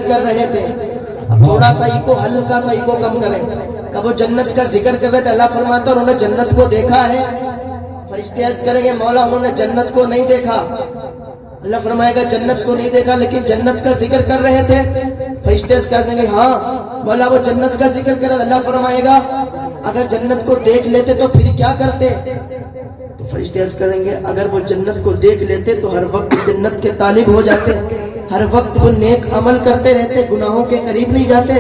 کر رہے تھے. اب تھوڑا سا ایکو ہلکا سا ایکو کم کریں. کب وہ جنت کا ذکر کر رہے تھے اللہ فرماتا انہوں نے جنت کو دیکھا ہے. فرشتے عرض کریں گے مولا انہوں نے جنت کو نہیں دیکھا. اللہ فرمائے گا جنت کو نہیں دیکھا لیکن جنت کا ذکر کر رہے تھے. فرشتے عرض کر دیں گے ہاں مولا وہ جنت کا ذکر کر رہے. اللہ فرمائے گا اگر جنت کو دیکھ لیتے تو پھر کیا کرتے. تو فرشتے عرض کریں گے اگر وہ جنت کو دیکھ لیتے تو ہر وقت جنت کے طالب ہو جاتے, ہر وقت وہ نیک عمل کرتے رہتے, گناہوں کے قریب نہیں جاتے.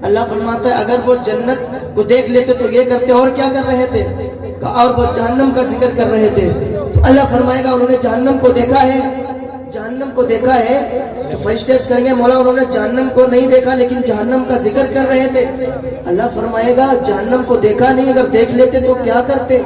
اللہ فرماتا ہے اگر وہ جنت کو دیکھ لیتے تو یہ کرتے. اور کیا کر رہے تھے؟ اور وہ جہنم کا ذکر کر رہے تھے. تو اللہ فرمائے گا انہوں نے جہنم کو دیکھا ہے, جہنم کو دیکھا ہے. تو فرشتے عرض کریں گے مولا انہوں نے جہنم کو نہیں دیکھا لیکن جہنم کا ذکر کر رہے تھے. اللہ فرمائے گا جہنم کو دیکھا نہیں, اگر دیکھ لیتے تو کیا کرتے.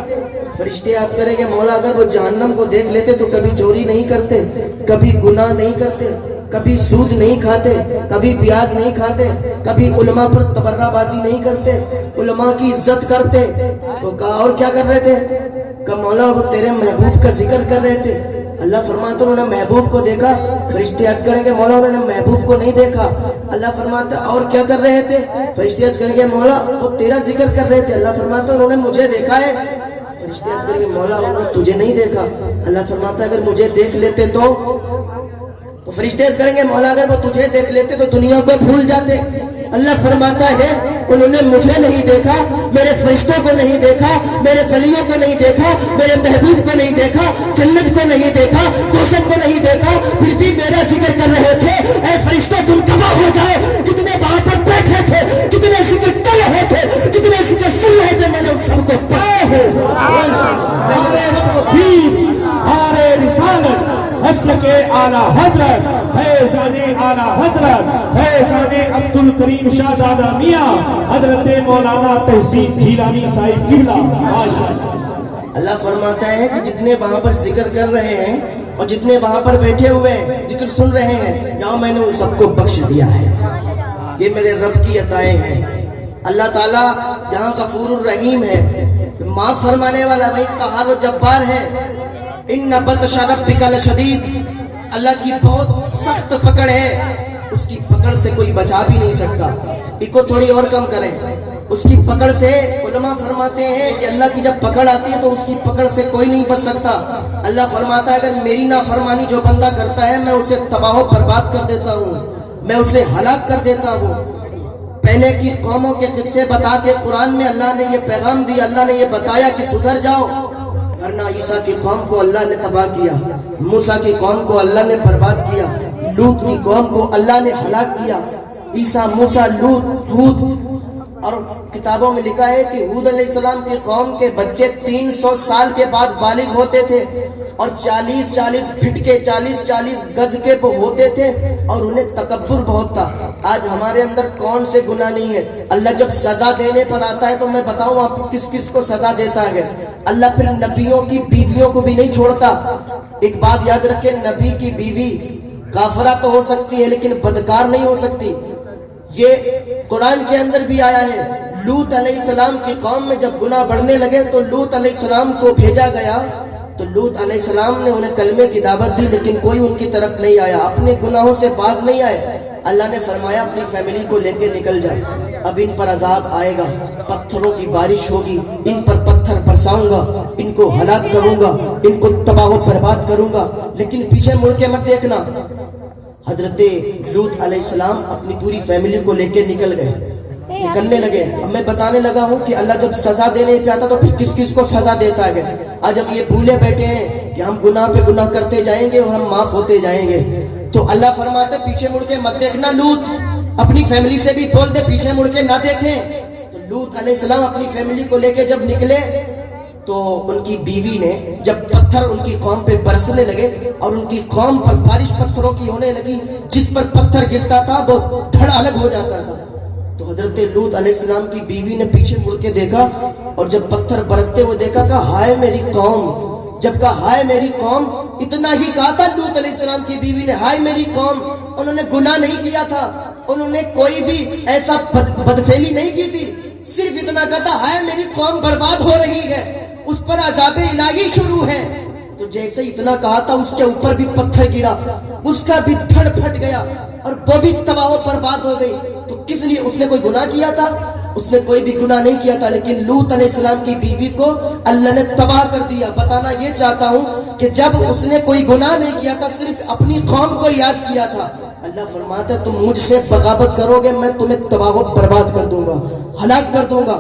فرشتے عرض کریں گے مولا اگر وہ جہنم کو دیکھ لیتے تو کبھی چوری نہیں کرتے, کبھی گناہ نہیں کرتے, کبھی سود نہیں کھاتے, کبھی پیاز نہیں کھاتے, کبھی علماء پر تبرہ بازی نہیں کرتے, علماء کی عزت کرتے. تو کہا اور کیا کر رہے تھے؟ کہ مولا وہ تیرے محبوب کا ذکر کر رہے تھے. اللہ فرماتا انہوں نے محبوب کو دیکھا. فرشتے عرض کریں گے مولا انہوں نے محبوب کو نہیں دیکھا. اللہ فرماتا اور کیا کر رہے تھے؟ فرشتے عرض کریں گے مولا وہ تیرا ذکر کر رہے تھے. اللہ فرماتا انہوں نے مجھے دیکھا ہے. فرشتے عرض کریں گے مولا انہوں نے تجھے نہیں دیکھا. اللہ فرماتا اگر مجھے دیکھ لیتے تو فرشتے عرض کریں گے مولا اگر وہ تجھے دیکھ لیتے تو دنیا کو بھول جاتے. اللہ فرماتا ہے انہوں نے مجھے نہیں دیکھا, میرے فرشتوں کو نہیں دیکھا, میرے ولیوں کو نہیں دیکھا, میرے محبوب کو نہیں دیکھا, جنت کو نہیں دیکھا, دوزخ کو نہیں دیکھا, پھر بھی میرا ذکر کر رہے تھے. اے فرشتوں تم تباہ ہو جاؤ, جتنے وہاں پر بیٹھے تھے, جتنے ذکر کر رہے تھے, جتنے ذکر سن رہے تھے, میں نے ان سب کو پایا ہو. میں نے ان سب کو رسالت اصل کے اعلیٰ حضرت فیضان اعلیٰ حضرت فیضان عبد الکریم شاہ زادہ میاں حضرت مولانا تحسین جیلانی صاحب قبلہ. اللہ فرماتا ہے کہ جتنے وہاں پر ذکر کر رہے ہیں اور جتنے وہاں پر بیٹھے ہوئے ہیں ذکر سن رہے ہیں, یہاں میں نے ان سب کو بخش دیا ہے. یہ میرے رب کی عطائیں ہیں. اللہ تعالیٰ جہاں غفور الرحیم ہے, معاف فرمانے والا, وہی قہار و جبار ہے. ان بطش ربک لشدید, اللہ کی بہت سخت پکڑ ہے, اس کی پکڑ سے کوئی بچا بھی نہیں سکتا. ایک تھوڑی اور کم کریں, اس کی پکڑ سے علماء فرماتے ہیں کہ اللہ کی جب پکڑ آتی ہے تو اس کی پکڑ سے کوئی نہیں بچ سکتا. اللہ فرماتا ہے اگر میری نافرمانی جو بندہ کرتا ہے میں اسے تباہ و برباد کر دیتا ہوں, میں اسے ہلاک کر دیتا ہوں. پہلے کی قوموں کے قصے بتا کے قرآن میں اللہ نے یہ پیغام دیا, اللہ نے یہ بتایا کہ سدھر جاؤ, ورنہ عیسیٰ کی قوم کو اللہ نے تباہ کیا, موسیٰ کی قوم کو اللہ نے برباد کیا, لوط کی قوم کو اللہ نے ہلاک کیا. عیسیٰ, موسیٰ, لوط, ہود, اور کتابوں میں لکھا ہے کہ ہود علیہ السلام کی قوم کے بچے 300 سال کے بعد بالغ ہوتے تھے اور 40 پھٹ کے 40 گز کے وہ ہوتے تھے اور انہیں تکبر بہت تھا. آج ہمارے اندر کون سے گناہ نہیں ہے. اللہ جب سزا دینے پر آتا ہے تو میں بتاؤں آپ کس کس کو سزا دیتا ہے. اللہ پھر نبیوں کی بیویوں کو بھی نہیں چھوڑتا. ایک بات یاد رکھیں, نبی کی بیوی کافرہ تو ہو سکتی ہے لیکن بدکار نہیں ہو سکتی. یہ قرآن کے اندر بھی آیا ہے. لوط علیہ السلام کی قوم میں جب گناہ بڑھنے لگے تو لوط علیہ السلام کو بھیجا گیا, تو لوط علیہ السلام نے انہیں کلمے کی دعوت دی لیکن کوئی ان کی طرف نہیں آیا, اپنے گناہوں سے باز نہیں آئے. اللہ نے فرمایا اپنی فیملی کو لے کے نکل جائے, اب ان پر عذاب آئے گا, پتھروں کی بارش ہوگی, ان پر پتھر برساؤں گا, ان کو ہلاک کروں گا, ان کو تباہ و برباد کروں گا, لیکن پیچھے مڑ کے مت دیکھنا. حضرت لوط علیہ السلام اپنی پوری فیملی کو لے کے نکلنے لگے. اب میں بتانے لگا ہوں کہ اللہ جب سزا دینے چاہتا تو پھر کس کس کو سزا دیتا ہے. آج ہم یہ بھولے بیٹھے ہیں کہ ہم گناہ پہ گناہ کرتے جائیں گے اور ہم معاف ہوتے جائیں گے. تو اللہ فرماتا ہے پیچھے مڑ کے مت دیکھنا. لوط اپنی فیملی سے بھی بول دے پیچھے مڑ کے نہ دیکھیں. تو لوط علیہ السلام اپنی فیملی کو لے کے جب نکلے تو ان کی بیوی نے جب پتھر ان کی قوم پہ برسنے لگے اور ان کی قوم پر بارش پتھروں کی ہونے لگی, جس پر پتھر گرتا تھا وہ دھڑ الگ ہو جاتا تھا. تو حضرت لوط علیہ السلام کی بیوی نے پیچھے مڑ کے دیکھا اور جب پتھر برستے ہوئے دیکھا, کہا ہائے میری قوم. جب کہا ہائے میری قوم, اتنا ہی کہا تھا لوط علیہ السلام کی بیوی نے, ہائے میری قوم. انہوں نے گناہ نہیں کیا تھا, انہوں نے کوئی بھی ایسا بدفعلی نہیں کی تھی, صرف اتنا کہا تھا ہائے میری قوم برباد ہو رہی ہے, اس پر عذاب الہی شروع ہے. تو جیسے اتنا کہا تھا اس کے اوپر بھی پتھر گرا, اس کا بھی دھڑ پھٹ گیا اور وہ بھی تباہ و برباد ہو گئی. تو کس لیے؟ اس نے کوئی گناہ کیا تھا؟ اس نے کوئی بھی گناہ نہیں کیا تھا, لیکن لوط علیہ السلام کی بیوی کو اللہ نے تباہ کر دیا. بتانا یہ چاہتا ہوں کہ جب اس نے کوئی گناہ نہیں کیا تھا, صرف اپنی قوم کو یاد کیا تھا, اللہ فرماتا ہے تم مجھ سے بغاوت کرو گے, میں تمہیں تباہ و برباد کر دوں گا, ہلاک کر دوں گا.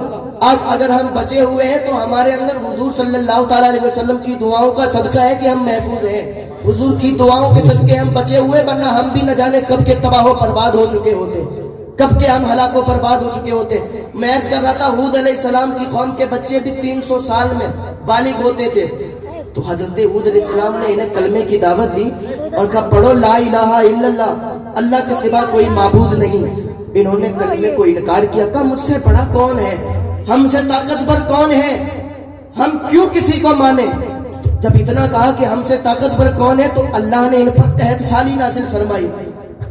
آج اگر ہم بچے ہوئے ہیں تو ہمارے اندر حضور صلی اللہ تعالیٰ علیہ وسلم کی دعاؤں کا صدقہ ہے کہ ہم محفوظ ہیں. حضور کی دعاؤں کے صدقے ہم بچے ہوئے, ورنہ ہم بھی نہ جانے کب کے تباہ و برباد ہو چکے ہوتے, کب کے ہم ہلاک و برباد ہو چکے ہوتے. میں عرض کر رہا تھا حود علیہ السلام کی قوم کے بچے بھی 300 سال میں بالغ ہوتے تھے. تو حضرت حود علیہ السلام نے انہیں کلمے کی دعوت دی اور کہا پڑھو لا الہ الا اللہ, اللہ کے سوا کوئی معبود نہیں. انہوں نے کلمے کو انکار کیا, کہا مجھ سے بڑا کون ہے, ہم سے طاقتور کون ہے, ہم کیوں کسی کو مانیں. جب اتنا کہا کہ ہم سے طاقتور کون ہے تو اللہ نے ان پر قحط سالی نازل فرمائی.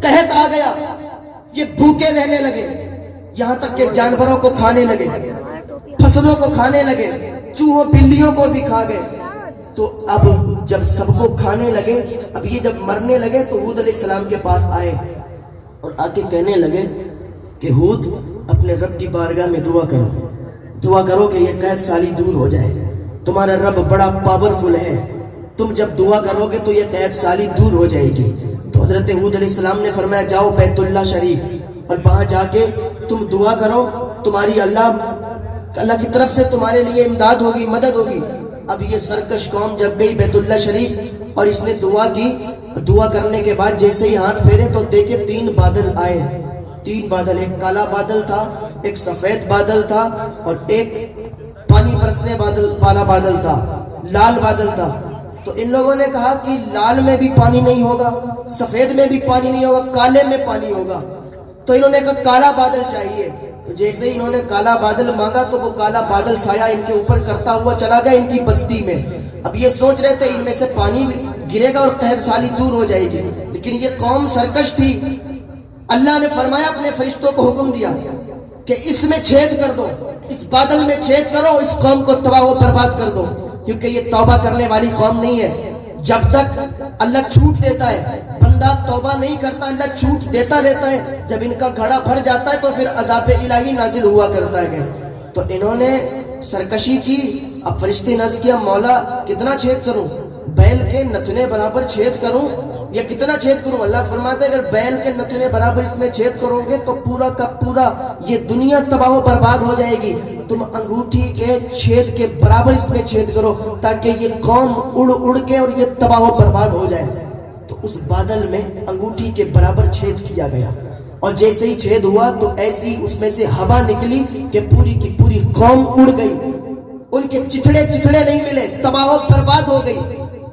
قحط آ گیا, یہ بھوکے رہنے لگے, یہاں تک کہ جانوروں کو کھانے لگے, فصلوں کو کھانے لگے, چوہوں بلیوں کو بھی کھا گئے. تو اب جب سب کو کھانے لگے, اب یہ جب مرنے لگے تو حود علیہ السلام کے پاس آئے اور آ کے کہنے لگے کہ حود اپنے رب کی بارگاہ میں دعا کرو کہ یہ قحط سالی دور ہو جائے. تمہارا رب بڑا پاورفل ہے, تم جب دعا کرو گے تو یہ قحط سالی دور ہو جائے گی. تو حضرت حود علیہ السلام نے فرمایا جاؤ بیت اللہ شریف اور وہاں جا کے تم دعا کرو, تمہاری اللہ کی طرف سے تمہارے لیے امداد ہوگی, مدد ہوگی. اب یہ سرکش قوم جب گئی بیت اللہ شریف اور اس نے دعا کی, دعا کرنے کے بعد جیسے ہی ہاتھ پھیرے تو دیکھے 3 بادل آئے. 3 بادل, ایک کالا بادل تھا, ایک سفید بادل تھا اور ایک پانی برسنے والا بادل تھا, لال بادل تھا. تو ان لوگوں نے کہا کہ لال میں بھی پانی نہیں ہوگا, سفید میں بھی پانی نہیں ہوگا, کالے میں پانی ہوگا. تو انہوں نے کہا کالا بادل چاہیے. تو جیسے ہی انہوں نے کالا بادل مانگا تو وہ کالا بادل سایہ ان کے اوپر کرتا ہوا چلا گیا ان کی بستی میں. اب یہ سوچ رہے تھے ان میں سے پانی گرے گا اور قحط سالی دور ہو جائے گی, لیکن یہ قوم سرکش تھی. اللہ نے فرمایا اپنے فرشتوں کو حکم دیا کہ اس میں چھید کر دو, اس بادل میں چھید کرو, اس قوم کو تباہ و برباد کر دو, کیونکہ یہ توبہ کرنے والی قوم نہیں ہے. جب تک اللہ چھوٹ دیتا ہے, بندہ توبہ نہیں کرتا, اللہ چھوٹ دیتا رہتا ہے. جب ان کا گھڑا بھر جاتا ہے تو پھر عذاب الہی نازل ہوا کرتا ہے. تو انہوں نے سرکشی کی. اب فرشتے نے عرض کیا مولا کتنا چھید کروں, بیل کے نتنے برابر چھید کروں یا کتنا چھید کروں؟ اللہ فرماتا ہے اگر بیل کے نتنے برابر اس میں چھید کرو گے تو پورا کا پورا یہ دنیا تباہ و برباد ہو جائے گی. تم انگوٹھی کے چھید کے برابر اس میں چھید کرو تاکہ یہ قوم اڑ اڑ کے اور یہ تباہ و برباد ہو جائے. تو اس بادل میں انگوٹھی کے برابر چھید کیا گیا اور جیسے ہی چھید ہوا تو ایسی اس میں سے ہوا نکلی کہ پوری کی پوری قوم اڑ گئی. ان کے چتھڑے نہیں ملے, تباہ و برباد ہو گئی.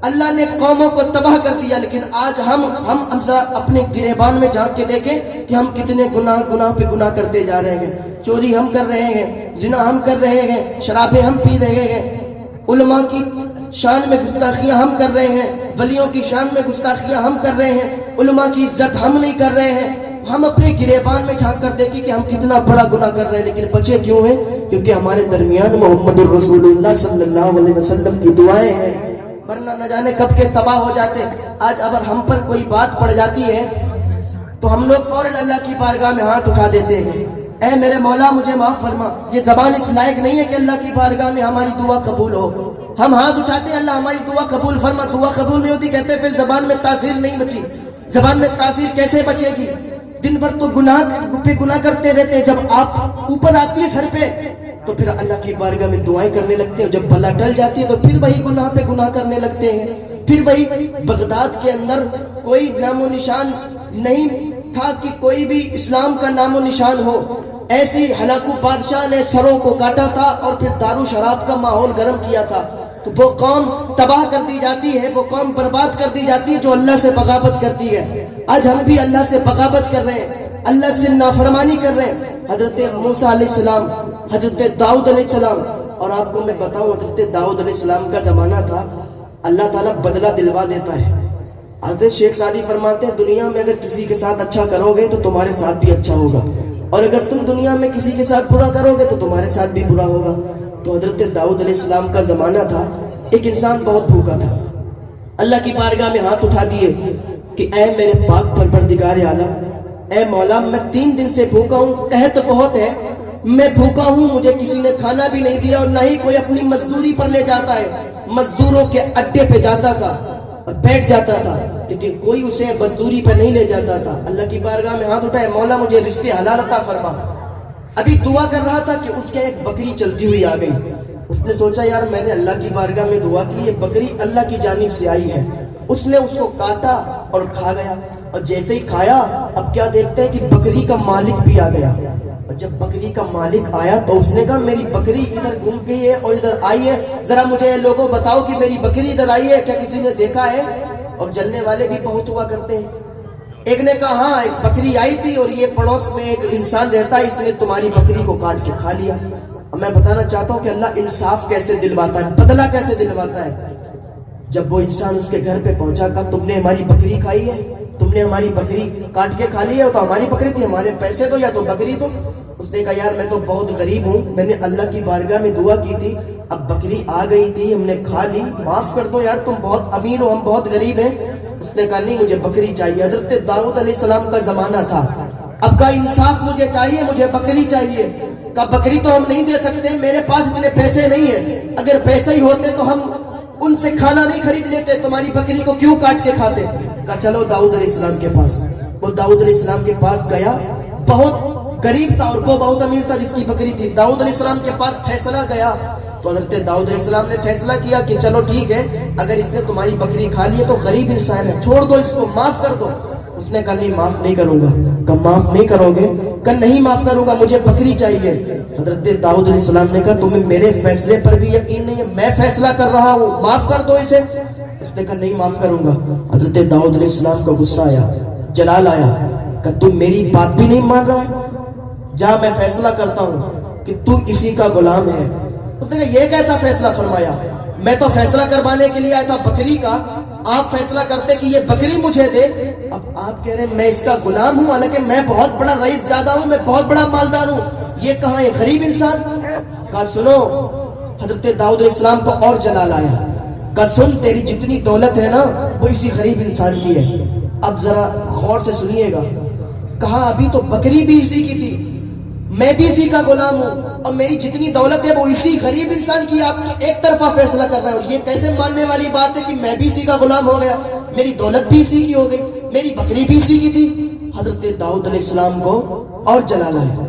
اللہ نے قوموں کو تباہ کر دیا. لیکن آج ہم ذرا اپنے گریبان میں جھانک کے دیکھیں کہ ہم کتنے گناہ پہ گناہ کرتے جا رہے ہیں. چوری ہم کر رہے ہیں, زنا ہم کر رہے ہیں, شرابیں ہم پی رہے ہیں, علماء کی شان میں گستاخیاں ہم کر رہے ہیں, ولیوں کی شان میں گستاخیاں ہم کر رہے ہیں, علماء کی عزت ہم نہیں کر رہے ہیں. ہم اپنے گریبان میں جھانک کر دیکھیں کہ ہم کتنا بڑا گناہ کر رہے ہیں, لیکن بچے کیوں ہیں؟ کیونکہ ہمارے درمیان محمد الرسول اللہ صلی اللہ علیہ وسلم کی دعائیں ہیں, ورنہ نہ جانے کب کے تباہ ہو جاتے. آج اگر ہم پر کوئی بات پڑ جاتی ہے تو ہم لوگ فوراً اللہ کی بارگاہ میں ہاتھ اٹھا دیتے ہیں, اے میرے مولا مجھے معاف فرما. یہ زبان اس لائق نہیں ہے کہ اللہ کی بارگاہ میں ہماری دعا قبول ہو. ہم ہاتھ اٹھاتے ہیں اللہ ہماری دعا قبول فرما, دعا قبول نہیں ہوتی, کہتے پھر زبان میں تاثیر نہیں بچی. زبان میں تاثیر کیسے بچے گی؟ دن بھر تو گناہ پہ گناہ کرتے رہتے ہیں, جب آپ اوپر آتی ہے سر پہ تو پھر اللہ کی بارگاہ میں دعائیں کرنے لگتے ہیں. جب بلا ٹل جاتی ہے تو پھر وہی گناہ پہ گناہ کرنے لگتے ہیں. پھر وہی بغداد کے اندر کوئی نام و نشان نہیں تھا کہ کوئی بھی اسلام کا نام و نشان ہو. ایسی ہلاکو بادشاہ نے سروں کو کاٹا تھا اور پھر دارو شراب کا ماحول گرم کیا تھا. تو وہ قوم تباہ کر دی جاتی ہے, وہ قوم برباد کر دی جاتی ہے جو اللہ سے بغاوت کرتی ہے. آج ہم بھی اللہ سے بغاوت کر رہے ہیں, اللہ سے نافرمانی کر رہے ہیں. حضرت موسیٰ علیہ السلام, حضرت داؤد علیہ السلام, اور آپ کو میں بتاؤں حضرت داؤد علیہ السلام کا زمانہ تھا, اللہ تعالیٰ بدلہ دلوا دیتا ہے. حضرت شیخ سعدی فرماتے ہیں دنیا میں اگر کسی کے ساتھ اچھا کرو گے تو تمہارے ساتھ بھی اچھا ہوگا, اور اگر تم دنیا میں کسی کے ساتھ برا کرو گے تو تمہارے ساتھ بھی برا ہوگا. تو حضرت داؤد علیہ السلام کا زمانہ تھا, ایک انسان بہت بھوکا تھا, اللہ کی بارگاہ میں ہاتھ اٹھا دیے کہ اے میرے پاک پروردگار عالم، اے مولا میں 3 دن سے بھوکا ہوں، قحط بہت ہے، میں بھوکا ہوں، مجھے کسی نے کھانا بھی نہیں دیا اور نہ ہی کوئی اپنی مزدوری پر لے جاتا ہے۔ مزدوروں کے اڈے پہ جاتا تھا اور بیٹھ جاتا تھا، لیکن کوئی اسے مزدوری پہ نہیں لے جاتا تھا۔ اللہ کی بارگاہ میں ہاتھ اٹھائے، مولا مجھے رزق حلال عطا فرما۔ ابھی دعا کر رہا تھا کہ اس کے ایک بکری چلتی ہوئی آ گئی۔ اس نے سوچا یار میں نے اللہ کی بارگاہ میں دعا کی، یہ بکری اللہ کی جانب سے آئی ہے۔ اس نے اس کو کاٹا اور کھا گیا، اور جیسے ہی کھایا اب کیا دیکھتے ہیں کہ بکری کا مالک بھی آ گیا۔ اور جب بکری کا مالک آیا تو اس نے کہا میری بکری ادھر گھوم گئی ہے اور ادھر آئی ہے، ذرا مجھے لوگوں بتاؤ کہ میری بکری ادھر آئی ہے، کیا کسی نے دیکھا ہے؟ اور جلنے والے بھی بہت ہوا کرتے ہیں۔ ایک نے کہا ہاں ایک بکری آئی تھی اور یہ پڑوس میں ایک انسان رہتا ہے، اس نے تمہاری بکری کو کاٹ کے کھا لیا۔ اب میں بتانا چاہتا ہوں کہ اللہ انصاف کیسے دلواتا ہے، بدلہ کیسے دلواتا ہے۔ جب وہ انسان اس کے گھر پہ پہنچا، کہا تم نے ہماری بکری کھائی ہے، تم نے ہماری بکری کاٹ کے کھا لی ہے، تو ہماری بکری تھی، ہمارے پیسے دو یا تو بکری دو۔ اس نے کہا یار میں تو بہت غریب ہوں، میں نے اللہ کی بارگاہ میں دعا کی تھی، اب بکری آ گئی تھی ہم نے کھا لی، معاف کر دو یار، تم بہت امیر ہو ہم بہت غریب ہیں۔ اس نے کہا نہیں مجھے بکری چاہیے۔ حضرت داؤد علیہ السلام کا زمانہ تھا، اب کا انصاف مجھے چاہیے، مجھے بکری چاہیے۔ کہا بکری تو ہم نہیں دے سکتے، میرے پاس اتنے پیسے نہیں ہیں، اگر پیسے ہی ہوتے تو ہم ان سے کھانا نہیں خرید لیتے، تمہاری بکری کو کیوں کاٹ کے کھاتے؟ کہا چلو داؤد علیہ السلام کے پاس۔ وہ داؤد علیہ السلام کے پاس گیا، بہت غریب تھا اور وہ بہت امیر تھا جس کی بکری تھی۔ داؤد علیہ السلام کے پاس فیصلہ گیا تو حضرت داؤد علیہ السلام نے فیصلہ کیا کہ چلو ٹھیک ہے، اگر اس نے تمہاری بکری کھا لی ہے تو غریب انسان ہے، چھوڑ دو اس کو، معاف کر دو۔ اس نے کہا نہیں معاف نہیں کروں گا۔ کہا معاف نہیں کرو گے؟ کہا نہیں معاف کروں گا، مجھے بکری چاہیے۔ حضرت داؤد علیہ السلام نے کہا تمہیں میرے فیصلے پر بھی یقین نہیں ہے، میں فیصلہ کر رہا ہوں، معاف کر دو اسے۔ اس نے کہا نہیں معاف کروں گا۔ حضرت داؤد علیہ السلام کا غصہ آیا، جلال آیا، کہ تم میری بات بھی نہیں مان رہا ہے، جہاں میں فیصلہ کرتا ہوں کہ تو اسی کا غلام ہے۔ اس نے کہا یہ کیسا فیصلہ فرمایا؟ میں تو فیصلہ کروانے کے لیے آیا تھا بکری کا، آپ فیصلہ کرتے کہ یہ بکری مجھے دے، اب آپ کہہ رہے ہیں میں اس کا غلام ہوں، حالانکہ میں بہت بڑا رئیس زادہ ہوں، میں بہت بڑا مالدار ہوں، یہ کہاں ہے غریب انسان؟ کہا سنو، حضرت داؤد علیہ السلام کو اور جلال آیا، کہا سن تیری جتنی دولت ہے نا وہ اسی غریب انسان کی ہے، اب ذرا غور سے سنیے گا۔ کہا ابھی تو بکری بھی اسی کی تھی، میں بھی اسی کا غلام ہوں، اور میری جتنی دولت ہے وہ اسی غریب انسان کی، آپ تو ایک طرفہ فیصلہ کر رہے ہیں، اور یہ کیسے ماننے والی بات ہے کہ میں بھی اسی کا غلام ہو گیا، میری دولت بھی اسی کی ہو گئی، میری بکری بھی اسی کی تھی۔ حضرت داؤد علیہ السلام کو اور جلال آیا،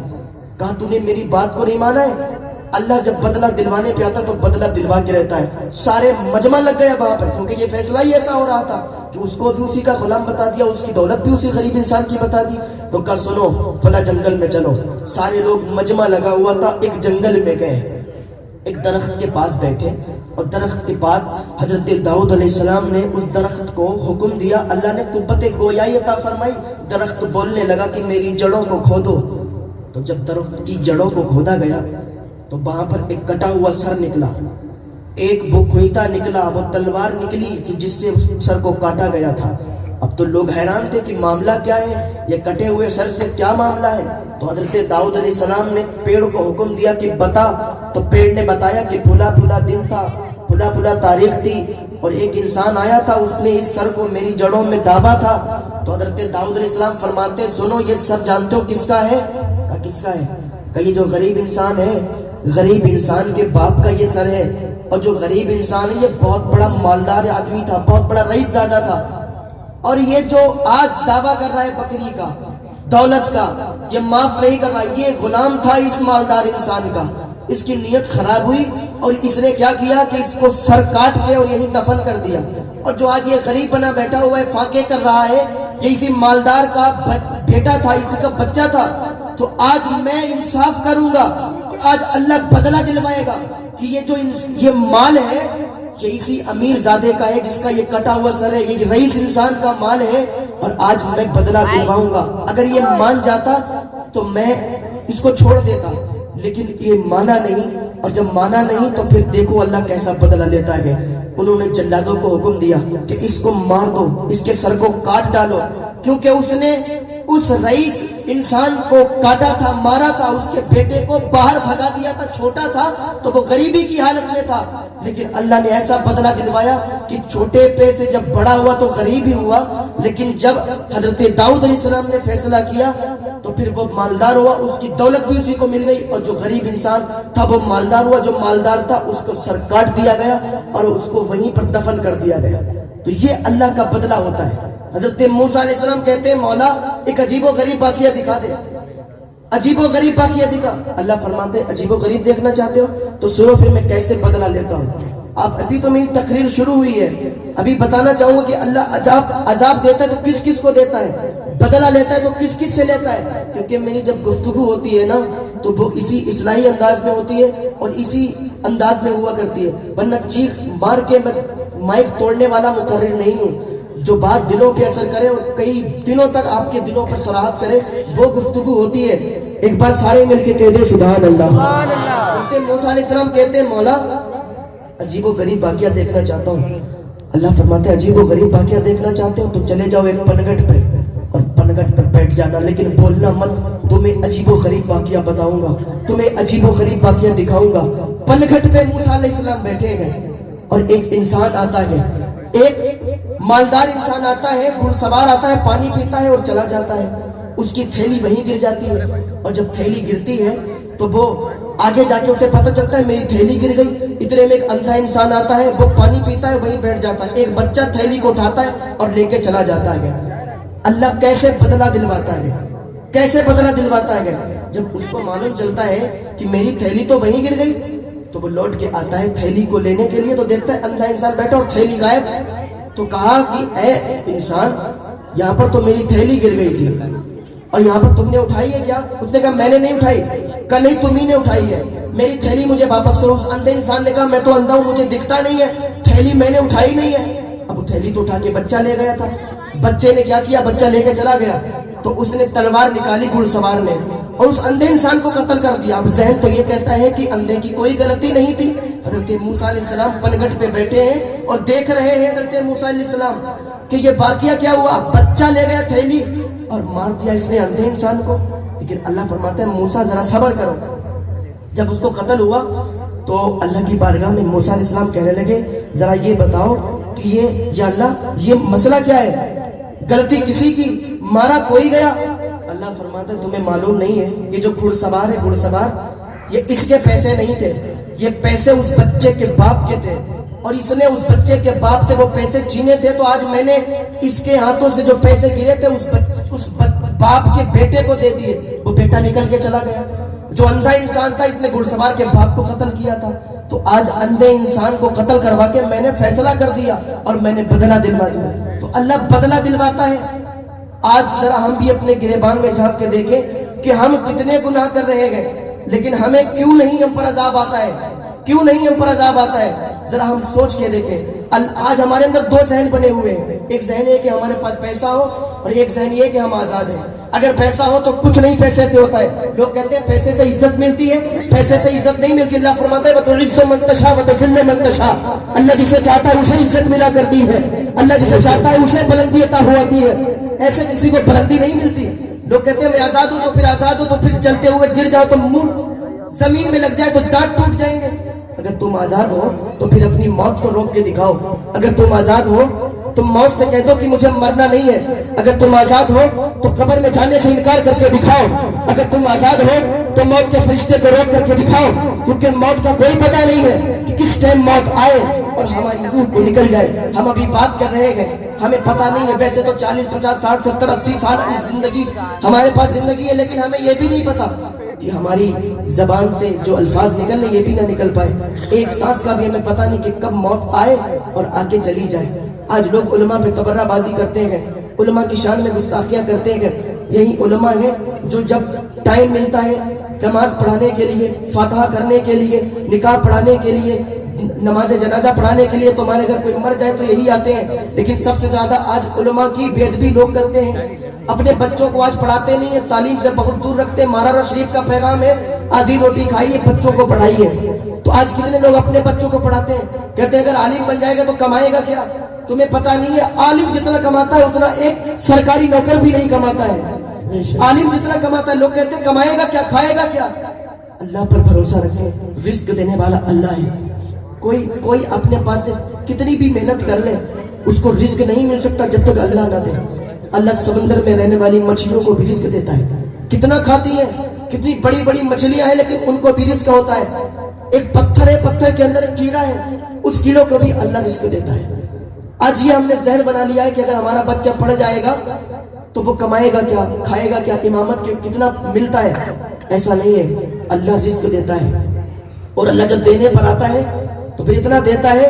کہا تو نے میری بات کو نہیں مانا ہے؟ اللہ جب بدلہ دلوانے پہ آتا تو بدلہ دلوا کے رہتا ہے۔ سارے مجمع لگ گیا وہاں پر، کیونکہ یہ فیصلہ ہی ایسا ہو رہا تھا کہ اس کو بھی اسی کا غلام بتا دیا، اس کی دولت بھی اسی غریب انسان کی بتا دی۔ تو کہا سنو فلاں جنگل میں چلو، سارے لوگ مجمع لگا ہوا تھا، ایک جنگل میں گئے، ایک درخت کے پاس بیٹھے، اور درخت کے پاس حضرت داؤد علیہ السلام نے اس درخت کو حکم دیا، اللہ نے قوت گویائی عطا فرمائی، درخت بولنے لگا کہ میری جڑوں کو کھودو۔ تو جب درخت کی جڑوں کو کھودا گیا تو وہاں پر ایک کٹا ہوا سر نکلا، ایک بکھوئیتا نکلا، وہ تلوار نکلی کہ جس سے اس سر کو کاٹا گیا تھا۔ اب تو لوگ حیران تھے کہ معاملہ کیا ہے، یہ کٹے ہوئے سر سے کیا معاملہ ہے؟ تو حضرت داؤد علیہ السلام نے پیڑ کو حکم دیا کہ بتا، تو پیڑ نے بتایا کہ پھلا پھلا دن تھا، پھلا پھلا تاریخ تھی، اور ایک انسان آیا تھا، اس نے اس سر کو میری جڑوں میں دابا تھا۔ تو حضرت داؤد علیہ السلام فرماتے سنو یہ سر جانتے ہو کس کا ہے؟ کہا کس کا ہے؟ کہ یہ جو غریب انسان ہے، غریب انسان کے باپ کا یہ سر ہے، اور جو غریب انسان ہے یہ بہت بڑا مالدار آدمی تھا، بہت بڑا رئیس زادہ تھا، اور یہ جو آج دعویٰ کر رہا ہے بکری کا، دولت کا، یہ معاف نہیں کر رہا، یہ غلام تھا اس مالدار انسان کا۔ اس کی نیت خراب ہوئی اور اس نے کیا کیا کہ اس کو سر کاٹ کے اور یہیں دفن کر دیا، اور جو آج یہ غریب بنا بیٹھا ہوا ہے فاقے کر رہا ہے، یہ اسی مالدار کا بیٹا تھا، اسی کا بچہ تھا۔ تو آج میں انصاف کروں گا اور آج اللہ بدلہ دلوائے گا کہ یہ مال ہے یہ اسی امیر زادے کا ہے جس کا یہ کٹا ہوا سر ہے، یہ رئیس انسان کا مال ہے، اور آج میں بدلہ دلواؤں گا۔ اگر یہ مان جاتا تو میں اس کو چھوڑ دیتا، لیکن یہ مانا نہیں، اور جب مانا نہیں تو پھر دیکھو اللہ کیسا بدلہ لیتا ہے۔ انہوں نے جلادوں کو حکم دیا کہ اس کو مار دو، اس کے سر کو کاٹ ڈالو، کیونکہ اس نے اس رئیس इंसान को काटा था, मारा था, उसके बेटे को बाहर भगा दिया था, छोटा था तो वो गरीबी की हालत में था, लेकिन अल्लाह ने ऐसा बदला दिलवाया कि छोटे पे से जब बड़ा हुआ तो गरीब ही हुआ, लेकिन जब हजरत दाऊद अलैहिस्सलाम ने फैसला किया तो फिर वो मालदार हुआ, उसकी दौलत भी उसी को मिल गई, और जो गरीब इंसान था वो मालदार हुआ, जो मालदार था उसको सर काट दिया गया और उसको वहीं पर दफन कर दिया गया। तो ये अल्लाह का बदला होता है। हजरत मूसा अलैहिस्सलाम कहते हैं मौला एक अजीबो गरीब वाक़िया दिखा दे, अजीबो गरीब वाक़िया दिखा। अल्लाह फरमाते अजीबो गरीब देखना चाहते हो तो सुनो फिर मैं कैसे बदला लेता हूँ। आप अभी तो मेरी तकरीर शुरू हुई है, अभी बताना चाहूंगा कि अल्लाह अजाब देता है तो किस किस को देता है, बदला लेता है तो किस किस से लेता है। क्योंकि मेरी जब गुफ्तगू होती है ना तो वो इसी इस्लाही अंदाज में होती है और इसी अंदाज में हुआ करती है, वरना चीख मार के मैं माइक तोड़ने वाला मुकर्रिर नहीं हूँ। जो बात दिलों पे असर करे और कई दिनों तक आपके दिलों पर सराहत करे वो गुफ्तगू होती है। एक बार सारे मिलके कह दे सुभान अल्लाह। मूसा अलैहिस्सलाम कहते हैं मौला अजीबो गरीब वाक़िया देखना चाहता हूँ। अल्लाह फरमाते अजीबो गरीब वाक़िया देखना चाहते हो तो चले जाओ एक पनगट पे और पनगट पर बैठ जाना, लेकिन बोलना मत, तुम्हें अजीबो गरीब वाक़िया बताऊंगा, तुम्हें अजीबो गरीब वाक़िया दिखाऊंगा। पनगट पे मूसा अलैहिस्सलाम बैठे हैं और एक इंसान आता है, एक मालदार इंसान आता है, घुड़सवार आता है, पानी पीता है और चला जाता है। उसकी थैली वहीं गिर जाती है और जब थैली गिरती है तो वो आगे जाके उसे पता चलता है मेरी थैली गिर गई। इतने में एक अंधा इंसान आता है, वो पानी पीता है, वहीं बैठ जाता है। एक बच्चा थैली को उठाता है और लेके चला जाता है। अल्लाह कैसे बदला दिलवाता है, कैसे बदला दिलवाता है। जब उसको मालूम चलता है कि मेरी थैली तो वहीं गिर गई तो वो लौट के आता है थैली को लेने के लिए, तो देखता है अंधा इंसान बैठा और थैली गायब। तो कहा कि ए इंसान, यहाँ पर तो मेरी थैली गिर गई थी और यहाँ पर तुमने उठाई है क्या? उसने कहा मैंने नहीं उठाई। कहा नहीं तुम्ही ने उठाई है, मेरी थैली मुझे वापस करो। उस अंधे इंसान ने कहा मैं तो अंधा हूँ, मुझे दिखता नहीं है, थैली मैंने उठाई नहीं है। अब थैली तो उठा के बच्चा ले गया था। बच्चे ने क्या किया, बच्चा लेके चला गया तो उसने तलवार निकाली घुड़सवार ने और उस अंधे इंसान को कत्ल कर दिया। अब जहन तो ये कहता है कि अंधे की कोई गलती नहीं थी। हजरत मूसा अलैहिस्सलाम पनगट पे बैठे हैं और देख रहे हैं हजरत मूसा अलैहिस्सलाम कि ये वाक़िया क्या हुआ। बच्चा ले गया थैली और मार दिया इसने अंधे इंसान को। लेकिन अल्लाह फरमाते हैं मूसा जरा सब्र करो। जब उसको कत्ल हुआ तो अल्लाह की बारगाह में मूसा अलैहिस्सलाम कहने लगे जरा ये बताओ कि ये अल्लाह ये मसला क्या है, गलती किसी की, मारा कोई गया? अल्लाह फरमाता है तुम्हें मालूम नहीं है, ये जो घुड़सवार है घुड़सवार ये इसके पैसे नहीं थे, ये पैसे उस बच्चे के बाप के थे और इसने उस बच्चे के बाप से वो पैसे छीने थे। तो आज मैंने इसके हाथों से जो पैसे गिरे थे उस बाप के बेटे को दे दिए, वो बेटा निकल के चला गया। जो अंधा इंसान था इसने घुड़सवार के बाप को कत्ल किया था, तो आज अंधे इंसान को कत्ल करवा के मैंने फैसला कर दिया और मैंने बदला दिलवा दिया। तो अल्लाह बदला दिलवाता है। आज जरा हम भी अपने गिरेबान में झांक के देखें कि हम कितने गुनाह कर रहे हैं, लेकिन हमें क्यों नहीं हम पर अजाब आता है, क्यों नहीं हम पर अजाब आता है। जरा हम सोच के देखें। आज हमारे अंदर दो जहन बने हुए हैं, एक जहन है कि हमारे पास पैसा हो और एक जहन ये कि हम आजाद हैं। अगर पैसा हो तो कुछ नहीं पैसे से होता है। लोग कहते हैं पैसे से इज्जत मिलती है, पैसे से इज्जत नहीं मिलती। अल्लाह फरमाता है वतुइज़्ज़ु मन तशा वतुज़िल्लु मन तशा। अल्लाह जिसे चाहता है उसे इज्जत मिला करती है, अल्लाह जिसे चाहता है उसे बुलंदी अता होती है। ऐसे किसी को बुलंदी नहीं मिलती। लोग कहते हैं मैं आजाद हूं तो फिर आजाद हो तो फिर चलते हुए गिर जाओ तो मुंह जमीन में लग जाए तो दांत टूट जाएंगे। अगर तुम आजाद हो तो फिर अपनी मौत को रोक के दिखाओ। अगर तुम आजाद हो तुम मौत से कह दो कि मुझे मरना नहीं है। अगर तुम आजाद हो तो कब्र में जाने से इनकार करके दिखाओ। अगर तुम आजाद हो तो मौत के फरिश्ते को रोक करके दिखाओ, क्योंकि मौत का कोई पता नहीं है कि किस टाइम मौत आए और हमारी रूह को निकल जाए। हम अभी बात कर रहे हैं, हमें पता नहीं है। वैसे तो 40, 50, 60, 70, 80 साल इस जिंदगी हमारे पास जिंदगी है, लेकिन हमें यह भी नहीं पता कि हमारी जबान से जो अल्फाज निकल रहे ये भी ना निकल पाए। एक सांस का भी हमें पता नहीं कि कब मौत आए और आके चली जाए। आज लोग उलमा पे तबर्राबाजी करते हैं, उलमा की शान में गुस्ताखियां करते हैं। यही उलमा है जो जब टाइम मिलता है नमाज पढ़ाने के लिए, फातिहा करने के लिए, निकाह पढ़ाने के लिए, नमाज जनाजा पढ़ाने के लिए, तुम्हारे अगर कोई मर जाए तो यही आते हैं। लेकिन सबसे ज्यादा आज उलमा की बेअदबी लोग करते हैं। अपने बच्चों को आज पढ़ाते नहीं है, तालीम से बहुत दूर रखते हैं। मारारा शरीफ का पैगाम है आधी रोटी खाइए, बच्चों को पढ़ाइए। तो आज कितने लोग अपने बच्चों को पढ़ाते हैं, कहते हैं अगर आलिम बन जाएगा तो कमाएगा क्या? तुम्हें पता नहीं है आलिम जितना कमाता है उतना एक सरकारी नौकर भी नहीं कमाता है। आलिम जितना कमाता है, लोग कहते हैं कमाएगा क्या, खाएगा क्या। अल्लाह पर भरोसा रखें, रिस्क देने वाला अल्लाह है। कोई अपने पास से कितनी भी मेहनत कर ले, उसको रिस्क नहीं मिल सकता जब तक अल्लाह ना दे। अल्लाह समंदर में रहने वाली मछलियों को भी रिस्क देता है, कितना खाती है, कितनी बड़ी बड़ी मछलियां हैं, लेकिन उनको भी रिस्क होता है। एक पत्थर है, पत्थर के अंदर एक कीड़ा है, उस कीड़ों को भी अल्लाह रिस्क देता है। आज ये हमने जहन बना लिया है कि अगर हमारा बच्चा पढ़ जाएगा तो वो कमाएगा क्या, खाएगा क्या, इमामत के कितना मिलता है। ऐसा नहीं है, अल्लाह रिस्क देता है। और अल्लाह जब देने पर आता है तो फिर इतना देता है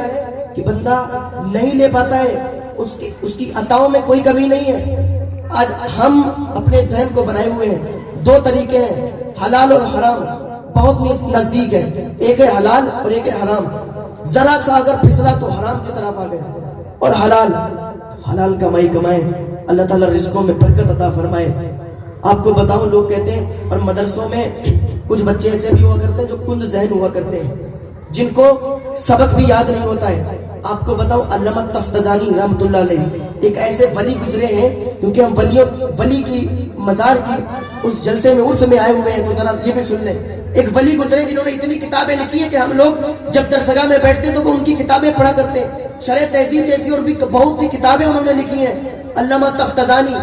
कि बंदा नहीं ले पाता है, उसकी अताओं में कोई कमी नहीं है। आज हम अपने जहन को बनाए हुए हैं, दो तरीके हैं, हलाल और हराम, बहुत नजदीक है। एक है हलाल और एक है हराम। जरा सा अगर फिसला तो हराम की तरफ आ गए। और हलाल कमाई कमाए, अल्लाह ताला रिस्कों में बरकत अता फरमाए। आपको बताऊं, लोग कहते हैं, और मदरसों में कुछ बच्चे ऐसे भी हुआ करते हैं जो कुंद जहन हुआ करते हैं, जिनको सबक भी याद नहीं होता है। आपको बताऊं, अल्लामा तफ्ताज़ानी रहमतुल्लाह अलैह एक ऐसे वली गुजरे हैं, क्योंकि हम वली की मज़ार की उस जलसे में उर्स में आए हुए हैं, तो जरा ये भी सुन लें। एक वली गुजरे जिन्होंने इतनी किताबें लिखी है कि हम लोग जब दरसगाह में बैठते तो वो उनकी किताबें पढ़ा करते हैं। शरह तहज़ीब जैसी और भी बहुत सी किताबें उन्होंने लिखी हैं, अल्लामा तफ्ताज़ानी।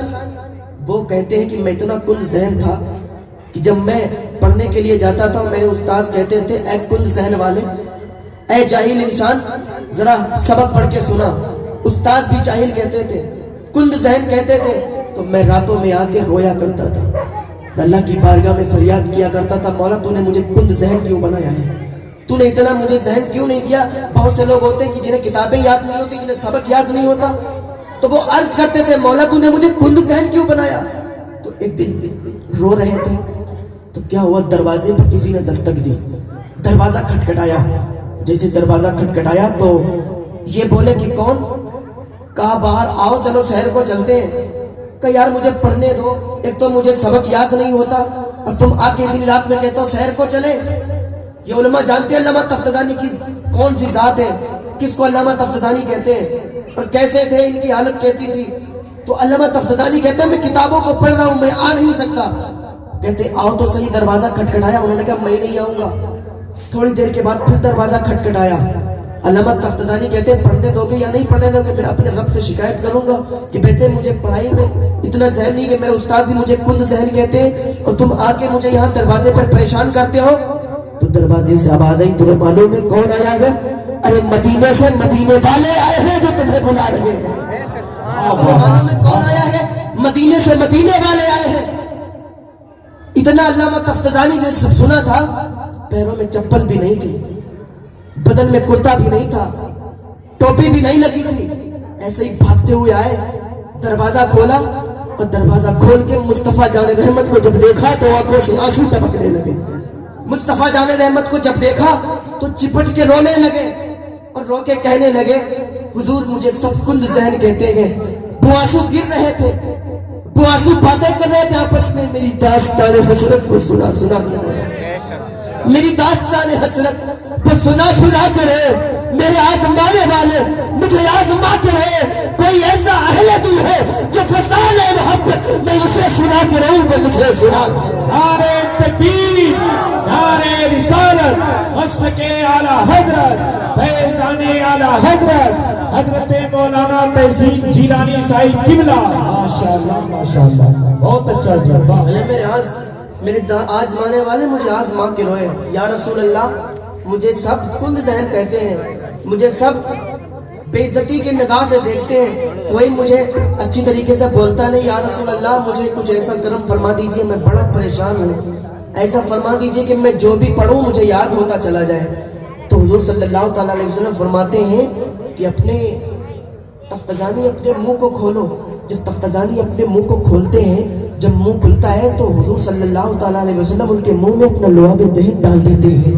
वो कहते हैं कि मैं इतना कुंद ज़हन था कि जब मैं पढ़ने के लिए जाता था, मेरे उस्ताद कहते थे, ऐ कुंद ज़हन वाले, ऐ जाहिल इंसान, जरा सबक पढ़ के सुना। उस्ताद भी जाहिल कहते थे, कुंद ज़हन कहते थे। तो मैं रातों में आके रोया करता था, अल्लाह की बारगाह में फरियाद किया करता था, मौला तूने मुझे कुंद ज़हन क्यों बनाया है, तूने इतना मुझे ज़हन क्यों नहीं दिया। बहुत से लोग होते हैं कि जिन्हें किताबें याद नहीं होती, जिन्हें सबक याद नहीं होता, तो वो अर्ज करते थे, मौला तूने मुझे कुंद ज़हन क्यों बनाया। तो एक दिन रो रहे थे, तो क्या हुआ, दरवाजे पर किसी ने दस्तक दी, दरवाजा खटखटाया। जैसे दरवाजा खटखटाया तो ये बोले कि कौन, कहा बाहर आओ, चलो शहर को चलते हैं। कहा यार मुझे पढ़ने दो, एक तो मुझे सबक याद नहीं होता, और तुम आके दिन रात में कहते हो शहर को चले। ये उलमा जानते हैं अल्लामा तफ्ताज़ानी की कौन सी जात है, किसको अल्लामा तफ्ताज़ानी कहते हैं, और कैसे थे, इनकी हालत कैसी थी। तो अल्लामा तफ्ताज़ानी कहते हैं मैं किताबों को पढ़ रहा हूँ, मैं आ नहीं सकता। कहते आओ तो सही। दरवाजा खटखटाया, उन्होंने कहा मैं नहीं आऊंगा। थोड़ी देर के बाद फिर दरवाजा खटखटाया। अल्लामा तफ्ताज़ानी कहते हैं पढ़ने दोगे या नहीं पढ़ने दोगे, मैं अपने रब से शिकायत करूंगा कि वैसे मुझे पढ़ाई में इतना जहन नहीं, कि मेरे उस्ताद भी मुझे कुंद जहन कहते हैं और तुम आके मुझे यहाँ दरवाजे पर परेशान करते हो। तो दरवाजे से आवाज आई, तुम्हें मालूम है कौन आया है? अरे मदीने से मदीने वाले आए हैं जो तुम्हें बुला रहे हैं। तुम्हें मालूम है कौन आया है? मदीने से मदीने वाले आए हैं। इतना अल्लामा तफ्ताज़ानी ने सब सुना था, पैरों में चप्पल भी नहीं थी, बदन में कुर्ता भी नहीं था, टोपी भी नहीं लगी थी, ऐसे ही भागते हुए आए, दरवाजा खोला, और दरवाजा खोल के मुस्तफा जाने रहमत को जब देखा तो आंखों से आंसू टपकने लगे। मुस्तफा जाने रहमत को जब देखा तो चिपट के रोने लगे, और रो के कहने लगे, हुजूर मुझे सब कुंद जहन कहते हैं। वो आंसू गिर रहे थे, वो आंसू बातें कर रहे थे आपस में, मेरी दास्तान हसरत को सुना सुना के, मेरी दास्तान हसरत को सुना सुना करे, मेरे आजमाने वाले मुझे आजमा के रहे। कोई ऐसा अहले दिल है जो फसाने मोहब्बत मैं उसे सुना के रहूं, तो मुझे सुना। नारे तकबीर, नारे रिसालत, मस्ल के आला हजरत, फैज़ाने आला हजरत, हजरत मौलाना तहसीन जीलानी साहिब किबला। माशाअल्लाह माशाअल्लाह, बहुत अच्छा हजरत। मेरे आजमाने वाले मुझे आजमा के रोए। या रसूल अल्लाह, मुझे सब कुंद जहन कहते हैं, मुझे सब बेइज्जती की निगाह से देखते हैं, कोई मुझे अच्छी तरीके से बोलता नहीं। या रसूल अल्लाह, मुझे कुछ ऐसा करम फरमा दीजिए, मैं बड़ा परेशान हूँ, ऐसा फरमा दीजिए कि मैं जो भी पढ़ूँ मुझे याद होता चला जाए। तो हुजूर सल्लल्लाहु ताला अलैहि वसल्लम फरमाते हैं कि अपने तफ्ताज़ानी अपने मुंह को खोलो। जब तफ्ताज़ानी अपने मुंह को खोलते हैं, जब मुंह खुलता है तो हुजूर सल्लल्लाहु ताला अलैहि वसल्लम उनके मुंह में अपना लुआब दहन डाल देते हैं।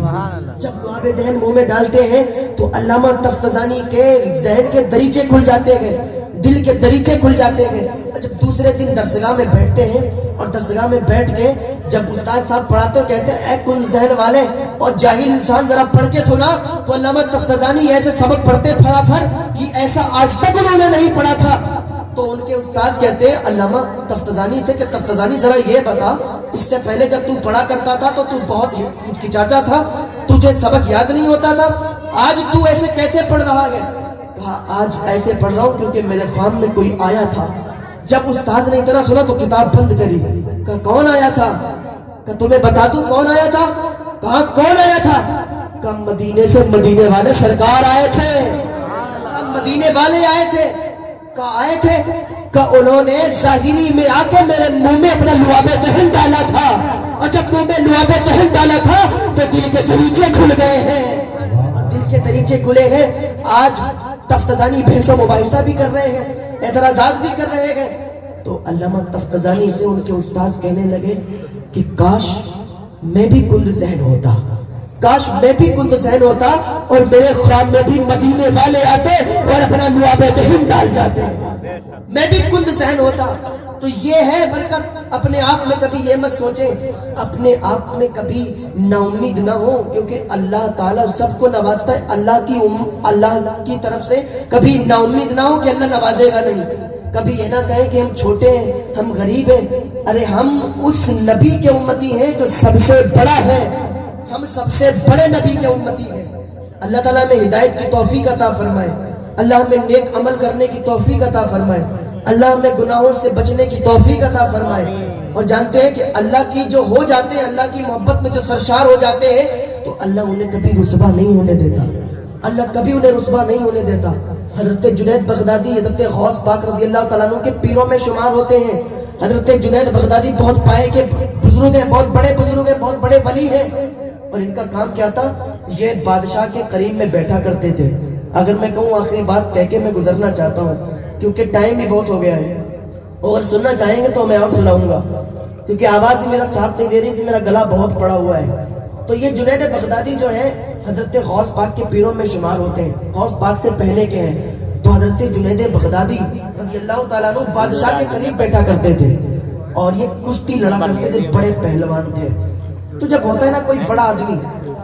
जब लुआब दहन मुंह में डालते हैं तो अल्लामा तफ्ताज़ानी के जहन के दरीचे खुल जाते हैं, दिल के दरीचे खुल जाते हैं। जब दूसरे दिन दरसगाह में बैठते हैं, और दरसगाह में बैठ के जब उस्ताद साहब पढ़ाते हैं, कहते हैं ऐ कुंद जहन वाले और जाहिल इंसान जरा पढ़ के सुना। तो अल्लामा तफ्ताज़ानी ऐसे सबक पढ़ते फटाफट कि ऐसा आज तक उन्होंने नहीं पढ़ा था। تو ان کے استاذ کہتے ہیں علامہ تفتزانی سے کہ تفتزانی ذرا یہ بتا، اس سے پہلے جب تو پڑھا کرتا تھا تو تو بہت ہچکچاتا تھا، تجھے سبق یاد نہیں ہوتا تھا، آج تو ایسے کیسے پڑھ رہا ہے؟ کہا آج ایسے پڑھ رہا ہوں کیونکہ میرے خواب میں کوئی آیا تھا۔ جب استاذ نے اتنا سنا تو کتاب بند کری۔ کہا کون آیا تھا؟ کہا تمہیں بتا دوں کون آیا تھا؟ کہا کون آیا تھا؟ کہا مدینے سے مدینے والے سرکار آئے تھے۔ کہا مدینے والے آئے تھے؟ کہا آئے تھے؟ کہا انہوں نے ظاہری میں آ کے میرے منہ میں اپنا لعاب دہن ڈالا تھا، اور جب منہ میں لعاب دہن ڈالا تھا تو دل کے دریچے کھل گئے ہیں، اور دل کے دریچے کھلے گئے۔ آج تفتزانی بحث و مباحثہ بھی کر رہے ہیں، اعتراضات بھی کر رہے ہیں۔ تو علامہ تفتزانی سے ان کے استاذ کہنے لگے کہ کاش میں بھی کند ذہن ہوتا، کاش میں بھی کند ذہن ہوتا اور میرے خواب میں بھی مدینے والے آتے اور اپنا لعاب دہن ڈال جاتے، میں بھی کند ذہن ہوتا۔ تو یہ ہے برکت۔ اپنے آپ میں کبھی یہ مت سوچیں، اپنے آپ میں کبھی نا امید نہ ہو، کیونکہ اللہ تعالیٰ سب کو نوازتا ہے۔ اللہ کی طرف سے کبھی نا امید نہ ہو کہ اللہ نوازے گا نہیں۔ کبھی یہ نہ کہیں کہ ہم چھوٹے ہیں، ہم غریب ہیں۔ ارے ہم اس نبی کے امتی ہیں جو سب سے بڑا ہے، ہم سب سے بڑے نبی کے امتی ہیں۔ اللہ تعالیٰ میں ہدایت کی توفیق عطا فرمائے، اللہ ہمیں نیک عمل کرنے کی توفیق عطا فرمائے، اللہ ہمیں گناہوں سے بچنے کی توفیق عطا فرمائے۔ اور جانتے ہیں کہ اللہ کی جو ہو جاتے ہیں، اللہ کی محبت میں جو سرشار ہو جاتے ہیں تو اللہ انہیں کبھی رسوا نہیں ہونے دیتا، اللہ کبھی انہیں رسوا نہیں ہونے دیتا۔ حضرت جنید بغدادی حضرت غوث پاک رضی اللہ تعالیٰ عنہ کے پیروں میں شمار ہوتے ہیں۔ حضرت جنید بغدادی بہت پائے کے بزرگ ہیں، بہت بڑے بزرگ ہیں، بہت بڑے ولی ہیں، اور ان کا کام کیا تھا؟ یہ بادشاہ کے قریب میں بیٹھا کرتے تھے۔ اگر میں کہوں آخری بات کہہ کے میں گزرنا چاہتا ہوں، کیونکہ ٹائم بھی بہت ہو گیا ہے، اور سننا چاہیں گے تو میں اور سناؤں گا، کیونکہ آواز بھی میرا ساتھ نہیں دے رہی، اس میرا گلا بہت پڑا ہوا ہے۔ تو یہ جنید بغدادی جو ہیں حضرت غوث پاک کے پیروں میں شمار ہوتے ہیں، غوث پاک سے پہلے کے ہیں۔ تو حضرت جنید بغدادی رضی اللہ تعالیٰ عنہ بادشاہ کے قریب بیٹھا کرتے تھے، اور یہ کشتی لڑا کرتے تھے، بڑے پہلوان تھے۔ تو جب ہوتا ہے نا کوئی بڑا آدمی